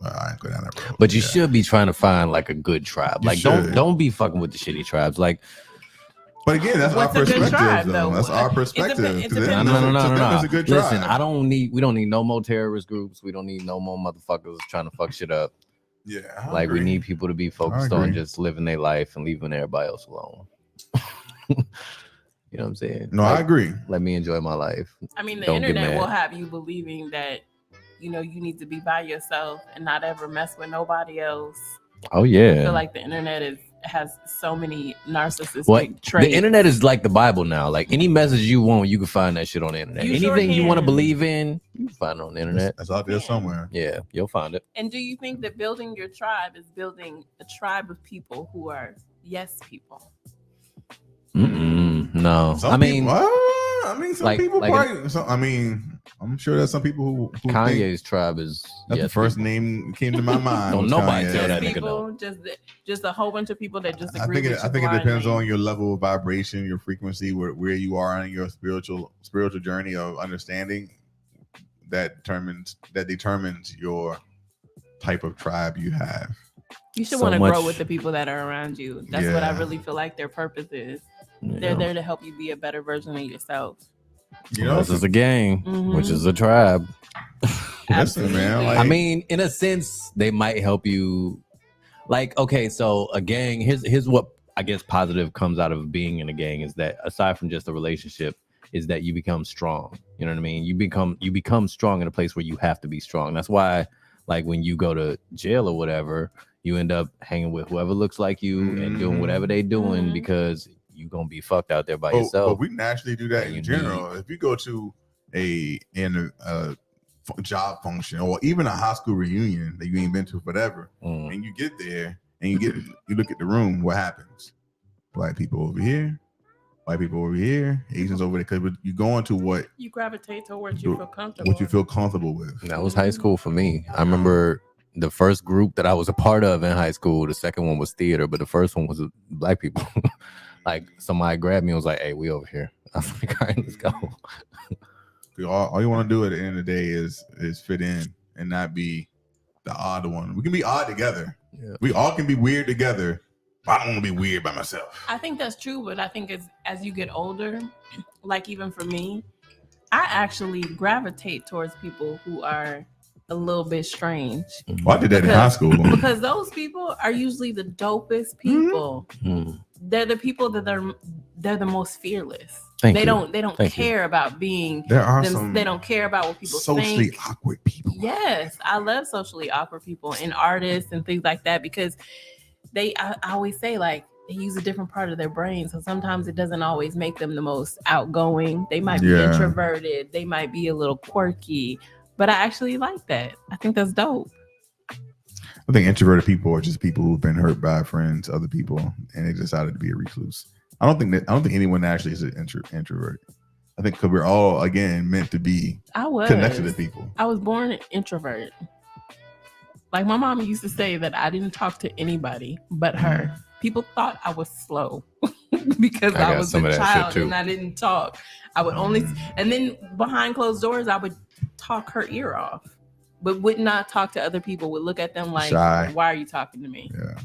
I ain't go down that road. But you should be trying to find like a good tribe. You like should. don't be fucking with the shitty tribes. Like, but again, that's What's our a good perspective, tribe, though. though? That's our perspective. It depends. No. It's a good Listen, tribe. we don't need no more terrorist groups. We don't need no more motherfuckers trying to fuck shit up. Yeah, we need people to be focused on just living their life and leaving everybody else alone. You know what I'm saying? No, I agree. Let me enjoy my life. I mean, the Don't get internet mad. will have you believing that you need to be by yourself and not ever mess with nobody else. Oh yeah. I feel like the internet has so many narcissistic traits. The internet is like the Bible now. Like any message you want, you can find that shit on the internet. Anything you want to believe in, you can find it on the internet. That's out there somewhere. Yeah, you'll find it. And do you think that building your tribe is building a tribe of people who are yes people? No. Some people probably. I'm sure there's some people who Kanye's tribe is. That's the first name came to my mind. Don't nobody Kanye. tell that nigga people, no. just a whole bunch of people that just agree. I think it depends on your level of vibration, your frequency, where you are in your spiritual journey of understanding. That determines your type of tribe you have. You should want to grow with the people that are around you. That's what I really feel like their purpose is. Yeah. They're there to help you be a better version of yourself. This is a gang, which is a tribe. Listen, man. I mean, in a sense, they might help you. Like, okay, so a gang. Here's what I guess positive comes out of being in a gang is that aside from just a relationship, is that you become strong. You know what I mean? You become strong in a place where you have to be strong. That's why, like, when you go to jail or whatever, you end up hanging with whoever looks like you and doing whatever they doing because you're gonna be fucked out there by yourself. But we naturally do that in general. If you go to a job function or even a high school reunion that you ain't been to forever, and you get there and you look at the room, what happens? Black people over here, white people over here, Asians over there. Because you go into what you gravitate towards, you feel comfortable. What you feel comfortable with. That was high school for me. I remember the first group that I was a part of in high school. The second one was theater, but the first one was black people. Like somebody grabbed me and was like, "Hey, we over here." I was like, "All right, let's go." All you want to do at the end of the day is fit in and not be the odd one. We can be odd together. Yeah. We all can be weird together. But I don't want to be weird by myself. I think that's true, but I think as you get older, like even for me, I actually gravitate towards people who are a little bit strange. Well, I did that in high school. Because those people are usually the dopest people. They're the people that they're the most fearless. They don't care about being There are some they don't care about what people socially think. awkward people. Yes, I love socially awkward people and artists and things like that because I always say like they use a different part of their brain. So sometimes it doesn't always make them the most outgoing. They might be introverted. They might be a little quirky, but I actually like that. I think that's dope. I think introverted people are just people who've been hurt by friends, other people, and they decided to be a recluse. I don't think anyone actually is an introvert. I think because we're all again meant to be connected to people. I was born an introvert. Like my mom used to say that I didn't talk to anybody but her. People thought I was slow because I was a child and I didn't talk. I would only, and then behind closed doors, I would talk her ear off, but would not talk to other people. Would look at them like, shy. Why are you talking to me? Yeah.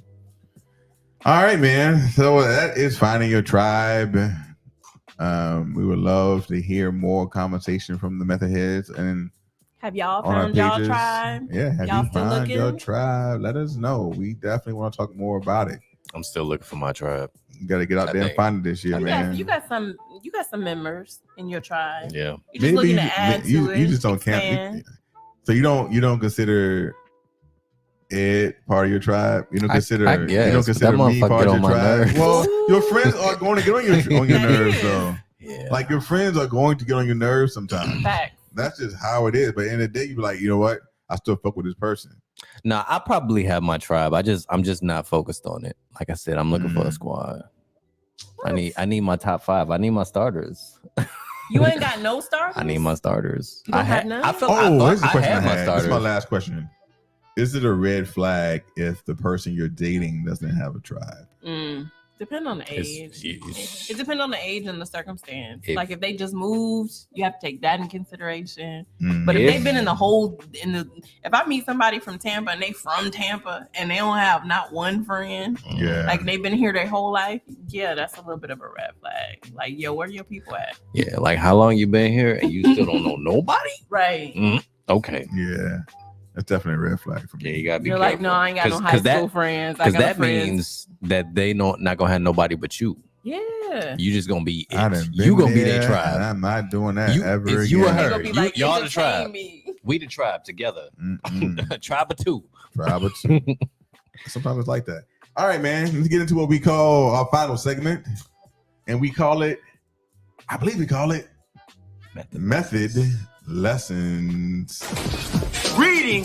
All right, man. So that is finding your tribe. We would love to hear more conversation from the method heads. And have y'all found y'all tribe? Yeah, have you found your tribe? Let us know. We definitely want to talk more about it. I'm still looking for my tribe. You got to get out there and find it this year, man. You got some members in your tribe. Yeah, you're just looking to add to it. You just don't camp. So you don't consider it part of your tribe. You don't consider me part of your tribe. Well, your friends are going to get on your nerves, though. Yeah, like your friends are going to get on your nerves sometimes. Facts. That's just how it is. But in the day, you be like, you know what? I still fuck with this person. No, I probably have my tribe. I'm just not focused on it. Like I said, I'm looking for a squad. What? I need my top 5. I need my starters. You ain't got no starters? I need my starters. You don't have none? Here's the question I had. This is my last question. Is it a red flag if the person you're dating doesn't have a tribe? Depend on the age. It depends on the age and the circumstance. Like if they just moved, you have to take that in consideration. But if they've been if I meet somebody from Tampa and they from Tampa and they don't have not one friend, like they've been here their whole life, that's a little bit of a red flag. Like, yo, where your people at? Yeah, like how long you been here and you still don't know nobody? Right. Okay. Yeah. That's definitely a red flag for me. Yeah, you gotta be You're careful. Like, no, I ain't got no high school friends. Because that means that they not gonna have nobody but you. Yeah. You just gonna be it. You gonna be their tribe. I'm not doing that ever again. You and her. Like, y'all the tribe. We the tribe together. Tribe of 2. Tribe of 2. Sometimes it's like that. All right, man. Let's get into what we call our final segment. And we call it, I believe we call it Method Lessons. Reading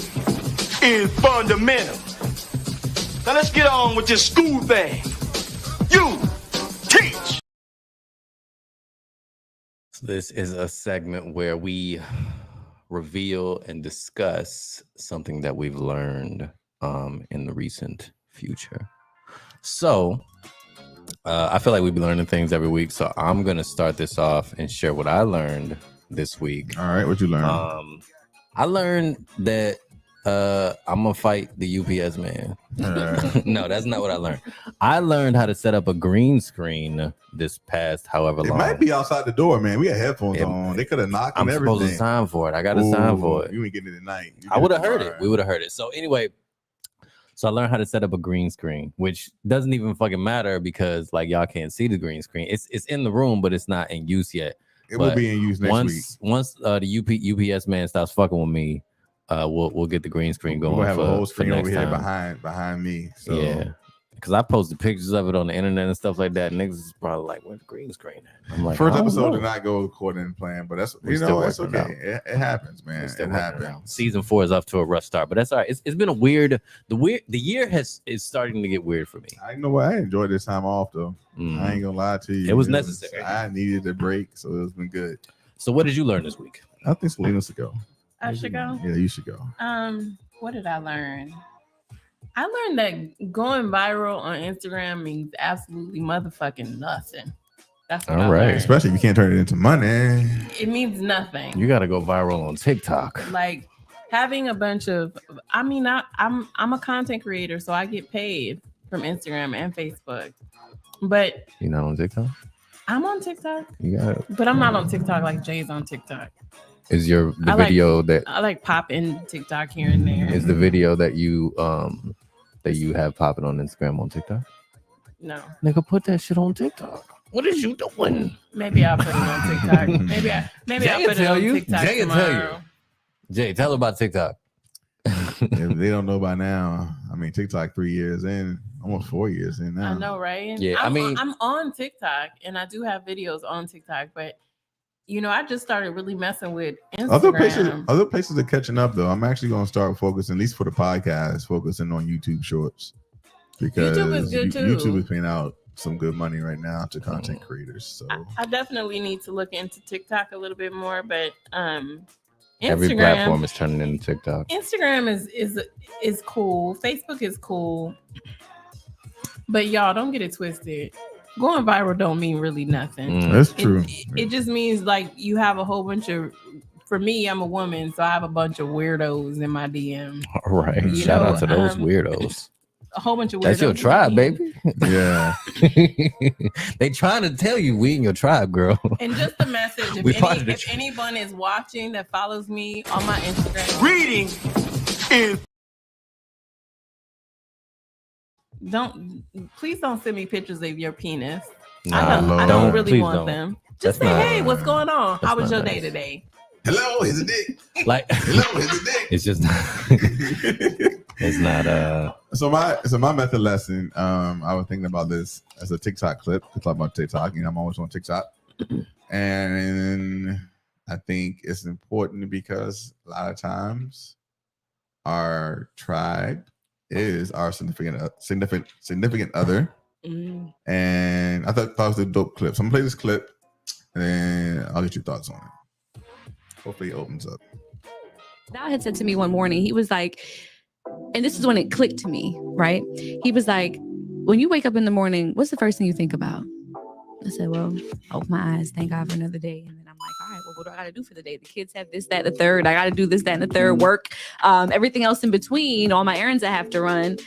is fundamental. Now let's get on with this school thing. You teach. So this is a segment where we reveal and discuss something that we've learned in the recent future. So I feel like we've been learning things every week. So I'm gonna start this off and share what I learned this week. All right, what you learned? I learned that I'm gonna fight the UPS man. No, that's not what I learned. I learned how to set up a green screen this past however long. It might be outside the door, man. We had headphones on. They could have knocked on everything. I'm supposed to sign for it. I got to sign for it. You ain't getting it tonight. I would have heard it. We would have heard it. So anyway, so I learned how to set up a green screen, which doesn't even fucking matter because like y'all can't see the green screen. It's in the room, but it's not in use yet. It will be in use next week. Once the UPS man stops fucking with me, we'll get the green screen going. We'll have a whole screen over here behind me. So. Yeah, because I posted pictures of it on the internet and stuff like that. Niggas is probably like, "Where's the green screen at?" I'm like, first episode did not go according to plan, but that's it's okay. It happens, man. It happens. Season 4 is off to a rough start, but that's all right. It's been a weird. The year is starting to get weird for me. I know what I enjoyed this time off though. I ain't gonna lie to you. It was necessary. I needed a break, so it's been good. So what did you learn this week? I think Selena should go. I should go? Yeah, you should go. What did I learn? I learned that going viral on Instagram means absolutely motherfucking nothing. That's what I learned. Especially if you can't turn it into money. It means nothing. You got to go viral on TikTok. Like having a bunch of, I'm a content creator, so I get paid from Instagram and Facebook. But you're not on TikTok? I'm on TikTok. You got it. But I'm not on TikTok like Jay's on TikTok. Is the I like- video that I like popping TikTok here and there. is the video that you have popping on Instagram on TikTok? No. Nigga, put that shit on TikTok. What is you doing? Maybe I'll put it on TikTok. Maybe I'll Jay put it tell on you. TikTok Jay will tell you. tomorrow. Jay, tell her about TikTok. If they don't know by now, I mean, TikTok 3 years in, almost 4 years in now. I know, right? Yeah, I'm I mean- I'm on TikTok and I do have videos on TikTok, but I just started really messing with Instagram. Other places are catching up though. I'm actually going to start focusing, at least for the podcast, focusing on YouTube Shorts because YouTube is good, too. YouTube is paying out some good money right now to content creators. So I definitely need to look into TikTok a little bit more, but Every Instagram platform is turning into TikTok. Instagram is cool. Facebook is cool. But y'all don't get it twisted. Going viral don't mean really nothing. That's true. It just means like you have a whole bunch of, for me, I'm a woman, so I have a bunch of weirdos in my DM. All right. You Shout know, out to those weirdos. A whole bunch of weirdos. That's your in my tribe, DM. baby. Yeah. They trying to tell you we in your tribe, girl. And just a message, We part of the if anyone is watching that follows me on my Instagram, Reading in please don't send me pictures of your penis. Nah, I don't. don't really Please want don't. them. Just That's say, not- hey, what's going on? How that's was your not day nice. today? Hello, here's a dick. Like Hello, here's a dick. it's just it's not So my method lesson, I was thinking about this as a TikTok clip. We talk about TikTok, I'm always on TikTok, and I think it's important because a lot of times our tribe is our significant other, and I thought it was a dope clip. So I'm gonna play this clip, and I'll get your thoughts on it. Hopefully, it opens up. Dad had said to me one morning, he was like, and this is when it clicked to me, right? He was like, when you wake up in the morning, what's the first thing you think about? I said, well, open my eyes, thank God for another day. And then I'm like, all right, well, what do I got to do for the day? The kids have this, that, and the third. I got to do this, that, and the third, work, everything else in between, all my errands I have to run.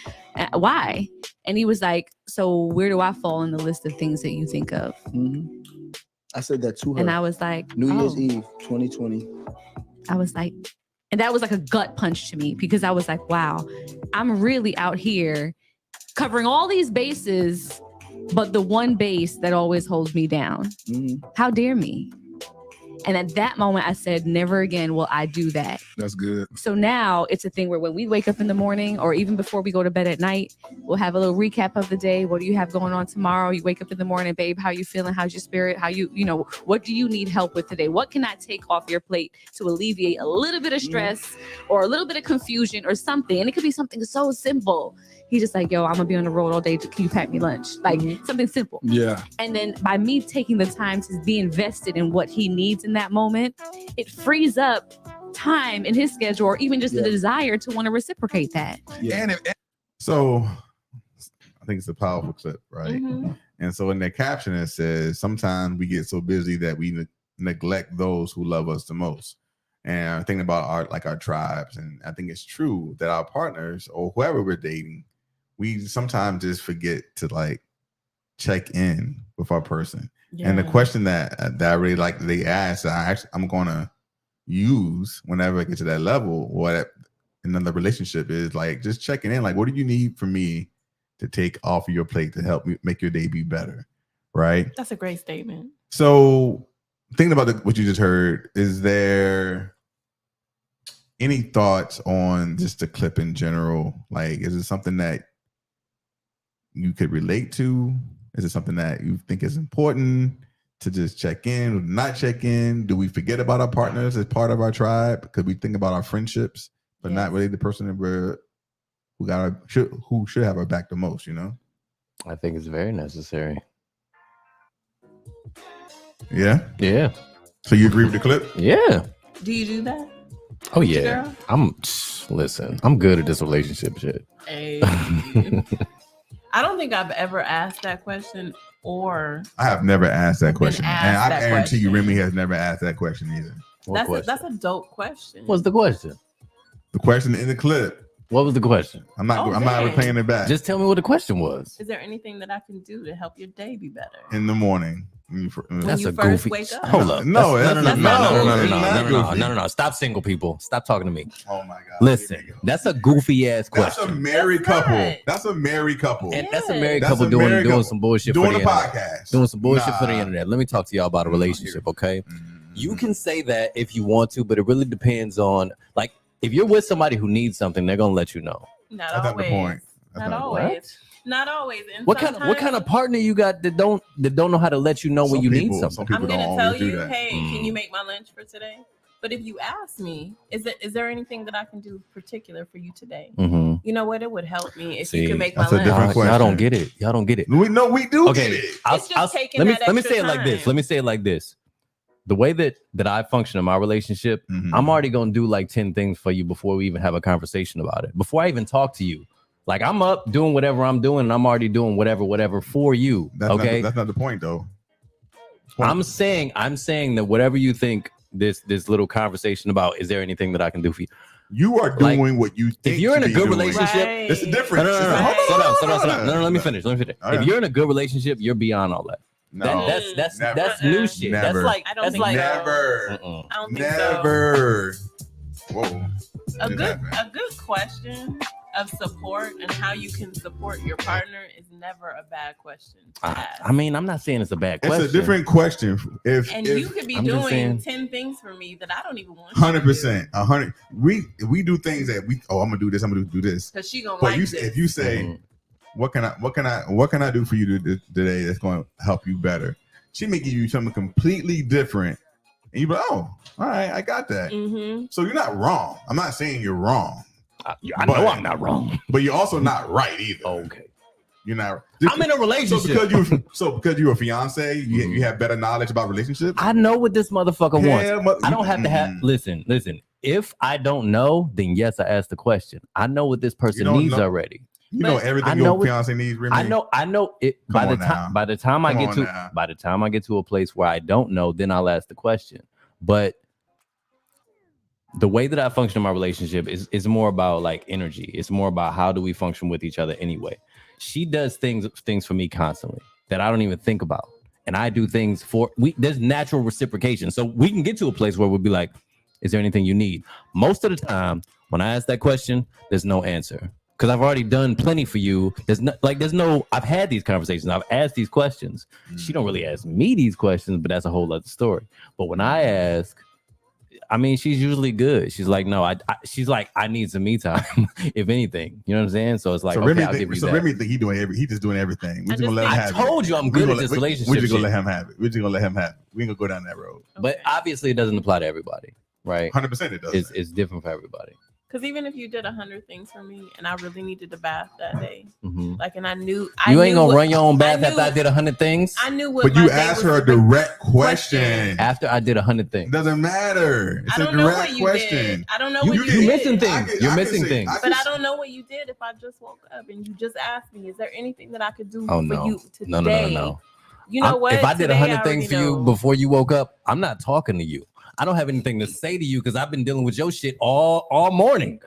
Why? And he was like, so where do I fall in the list of things that you think of? I said that to her. And I was like, New Year's oh. Eve 2020. I was like, and that was like a gut punch to me because I was like, wow, I'm really out here covering all these bases, but the one base that always holds me down. How dare me? And at that moment, I said, never again will I do that. That's good. So now it's a thing where when we wake up in the morning or even before we go to bed at night, we'll have a little recap of the day. What do you have going on tomorrow? You wake up in the morning, babe, how you feeling? How's your spirit? How what do you need help with today? What can I take off your plate to alleviate a little bit of stress or a little bit of confusion or something? And it could be something so simple. He's just like, yo, I'm gonna be on the road all day. Can you pack me lunch? Like something simple. Yeah. And then by me taking the time to be invested in what he needs in that moment, it frees up time in his schedule or even just the desire to want to reciprocate that. Yeah. So I think it's a powerful clip, right? And so in that caption, it says, sometimes we get so busy that we neglect those who love us the most. And I'm thinking about our tribes. And I think it's true that our partners or whoever we're dating, we sometimes just forget to like check in with our person. And the question that I really like that they ask, I'm going to use whenever I get to that level, what in the relationship is like, just checking in. Like, what do you need from me to take off of your plate to help me make your day be better? Right. That's a great statement. So thinking about what you just heard, is there any thoughts on just the clip in general? Like, is it something that you could relate to? Is it something that you think is important to just check in or not check in? Do we forget about our partners as part of our tribe? Because we think about our friendships, but not really the person that who should have our back the most, I think it's very necessary. Yeah. Yeah. So you agree with the clip? Yeah. Do you do that? Oh yeah. Girl? I'm good at this relationship shit. Hey. I don't think I've ever asked that question or I have never asked that question. And I that guarantee you question. Remy has never asked that question either. That's a dope question. What's the question? The question in the clip. What was the question? I'm not dang. replaying it back. Just tell me what the question was. Is there anything that I can do to help your day be better? In the morning, That's you a first goofy. wake up. Hold up. No, no. no. Stop single people. Stop talking to me. Oh my God. Listen, that's a goofy ass That's a question. married That's couple. not. That's a married couple. And that's a married That's couple a married doing couple. some bullshit Doing for the a internet. podcast. Doing some bullshit for the Nah. internet. Let me talk to y'all about a relationship, okay? You can say that if you want to, but it really depends on, like, if you're with somebody who needs something, they're gonna let you know. Not That's not always. the point. Not always. Not always. And What kind of partner you got that don't know how to let you know when you need something? Some people I'm don't gonna tell always do you, that. hey, can you make my lunch for today? But if you ask me, is there anything that I can do particular for you today? Mm-hmm. You know what? It would help me if See, you could make my that's a lunch. different question. Y'all don't get it. Y'all don't get it. We do Okay, get it. It's just taking let me that say it extra like this. time. Let me say it like this. The way that I function in my relationship, I'm already gonna do like 10 things for you before we even have a conversation about it. Before I even talk to you, like I'm up doing whatever I'm doing, and I'm already doing whatever for you. Okay, That's not the point though. I'm saying that whatever you think this little conversation about, is there anything that I can do for you? You are doing what you think. If you're in a good doing. relationship, Right. It's a difference. No, let me finish. Right. If you're in a good relationship, you're beyond all that. No, That's never. new shit. Never. That's like I don't think so. Never. I don't think Never. Whoa. A It good happened. a good question of support and how you can support your partner is never a bad question to ask. I mean, I'm not saying it's a bad question. It's a different question. If you could be I'm just doing saying- 10 things for me that I don't even want. 100%, 100. We do things that I'm gonna do this. I'm gonna do this. Because she gonna But like you, this. if you say, what can I do for you today that's going to help you better? She may give you something completely different, and you be like, oh, all right, I got that. Mm-hmm. So you're not wrong. I'm not saying you're wrong. I know I'm not wrong, but you're also not right either. Okay, you're not. I'm in a relationship. Because you're a fiance, you have better knowledge about relationships. I know what this motherfucker Yeah, wants. I don't have to have. Listen. If I don't know, then yes, I ask the question. I know what this person don't needs know- already. You know everything your fiance needs. Remy? I know it. By the time I get to a place where I don't know, then I'll ask the question. But the way that I function in my relationship is more about like energy. It's more about how do we function with each other anyway. She does things for me constantly that I don't even think about, and I do things for there's natural reciprocation. So we can get to a place where we'll be like, is there anything you need? Most of the time when I ask that question, there's no answer. Because I've already done plenty for you. I've had these conversations. I've asked these questions. She don't really ask me these questions, but that's a whole other story. But when I ask, I mean, she's usually good. She's like, no, she's like, I need some me time, if anything. You know what I'm saying? So it's like, Remy I'll give you that. Remy think he just doing everything. We're just gonna let him I have it. told you I'm good at this relationship. We're just gonna shit. let him have it. We're just gonna let him have it. We ain't gonna go down that road. But obviously it doesn't apply to everybody, right? 100% it does. It's different for everybody. Because even if you did 100 things for me and I really needed a bath that day, Mhm. like, and I knew You ain't gonna run your own bath after I did 100 things. I knew what. But my you day asked was her a direct question. After I did 100 things. Doesn't matter. It's I a don't know what direct you question. did. I don't know You- what you you did. missing things. You're missing things. But I don't know what you did if I just woke up and you just asked me, is there anything that I could do Oh for no. you today? No. You know what? If I did Today 100 things for already you know. before you woke up, I'm not talking to you. I don't have anything to say to you because I've been dealing with your shit all morning.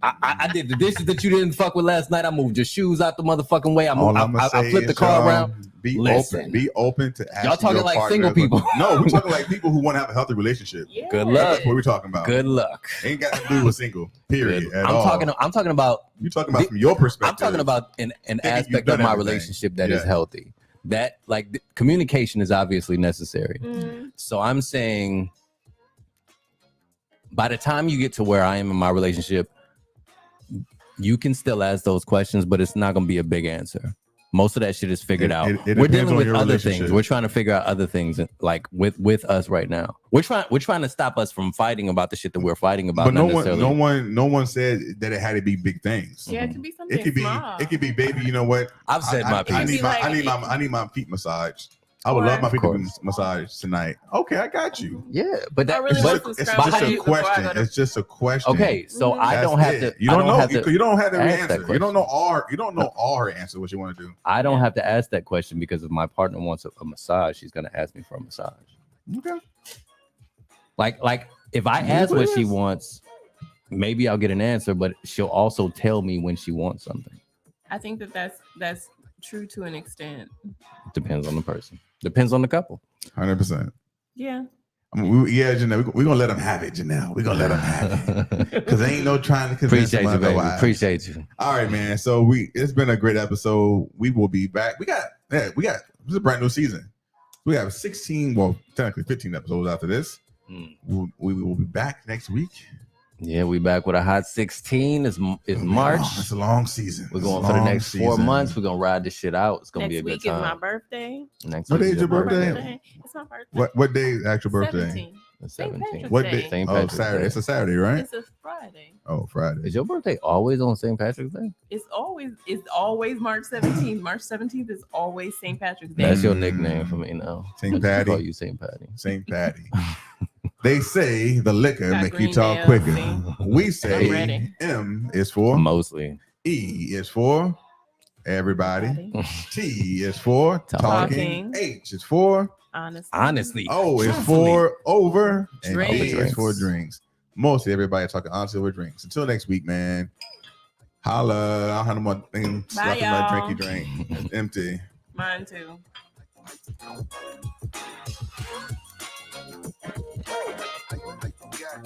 I did the dishes that you didn't fuck with last night. I moved your shoes out the motherfucking way. I flipped the car around. Be Listen. open. Be open to asking Y'all talking your like partner single people. No, we're talking like people who want to have a healthy relationship. Yeah. Good luck. That's what we're talking about. Good luck. Ain't got to do with single. Period. At I'm all. talking about. You talking about from your perspective. I'm talking about an you've aspect done of my everything. relationship that is Yeah. healthy. That communication is obviously necessary. Mhm. So I'm saying, by the time you get to where I am in my relationship, you can still ask those questions, but it's not going to be a big answer. Most of that shit is figured out. It We're depends dealing on with your other relationship. things. We're trying to figure out other things, like with us right now. We're trying to stop us from fighting about the shit that we're fighting about. But not necessarily. no one said that it had to be big things. Yeah, it could be something It could be small. it could be, baby, you know what? I've said my piece. I need my Like- I need my feet massaged. I would love my feet to be massaged tonight. Okay, I got you. Yeah, but that, I really want some It's scrambled just a eggs before I question. go to- It's just a question. okay, so I That's don't have it. to. You I don't know. have to You don't have the ask that answer. You don't know question. all her answer. What you want to do? I don't have to ask that question because if my partner wants a massage, she's gonna ask me for a massage. Okay. Like if I It is ask what what it she is. wants, maybe I'll get an answer, but she'll also tell me when she wants something. I think that's true to an extent. Depends on the person. Depends on the couple. 100%. Yeah. Yeah, Janelle, we're gonna let them have it, Janelle. We're gonna let them have it because ain't no trying to convince Appreciate them you, baby. otherwise. Appreciate you. All right, man. So it's been a great episode. We will be back. This is a brand new season. We have 16, well, technically 15 episodes after this. We will be back next week. Yeah, we back with a hot 16. It's March. It's a long season. We're going for the next 4 months. We're gonna ride this shit out. It's gonna be a good time. Next week is my birthday. Next what week day is your birthday? It's my birthday. What day is actual birthday? 17. The St. 17th. Patrick's What Day. day? St. Oh, Patrick's Saturday. Day. It's a Saturday, right? It's a Friday. Oh, Friday. Is your birthday always on St. Patrick's Day? It's always March 17th. March 17th is always St. Patrick's Day. That's your nickname for me now. St. Patty. Call you St. Patty. St. Patty. They say the liquor Got make you green talk nails, quicker. see? We I'm say ready. M is for Mostly. E is for everybody. T is for talking. Talking. H is for Honestly. O is for over. And Drinks. D is for drinks. Mostly everybody talking honestly over drinks. Until next week, man. Holla. I don't have no more things Bye, left in my y'all. drinky drink. It's empty. Mine too. Yeah.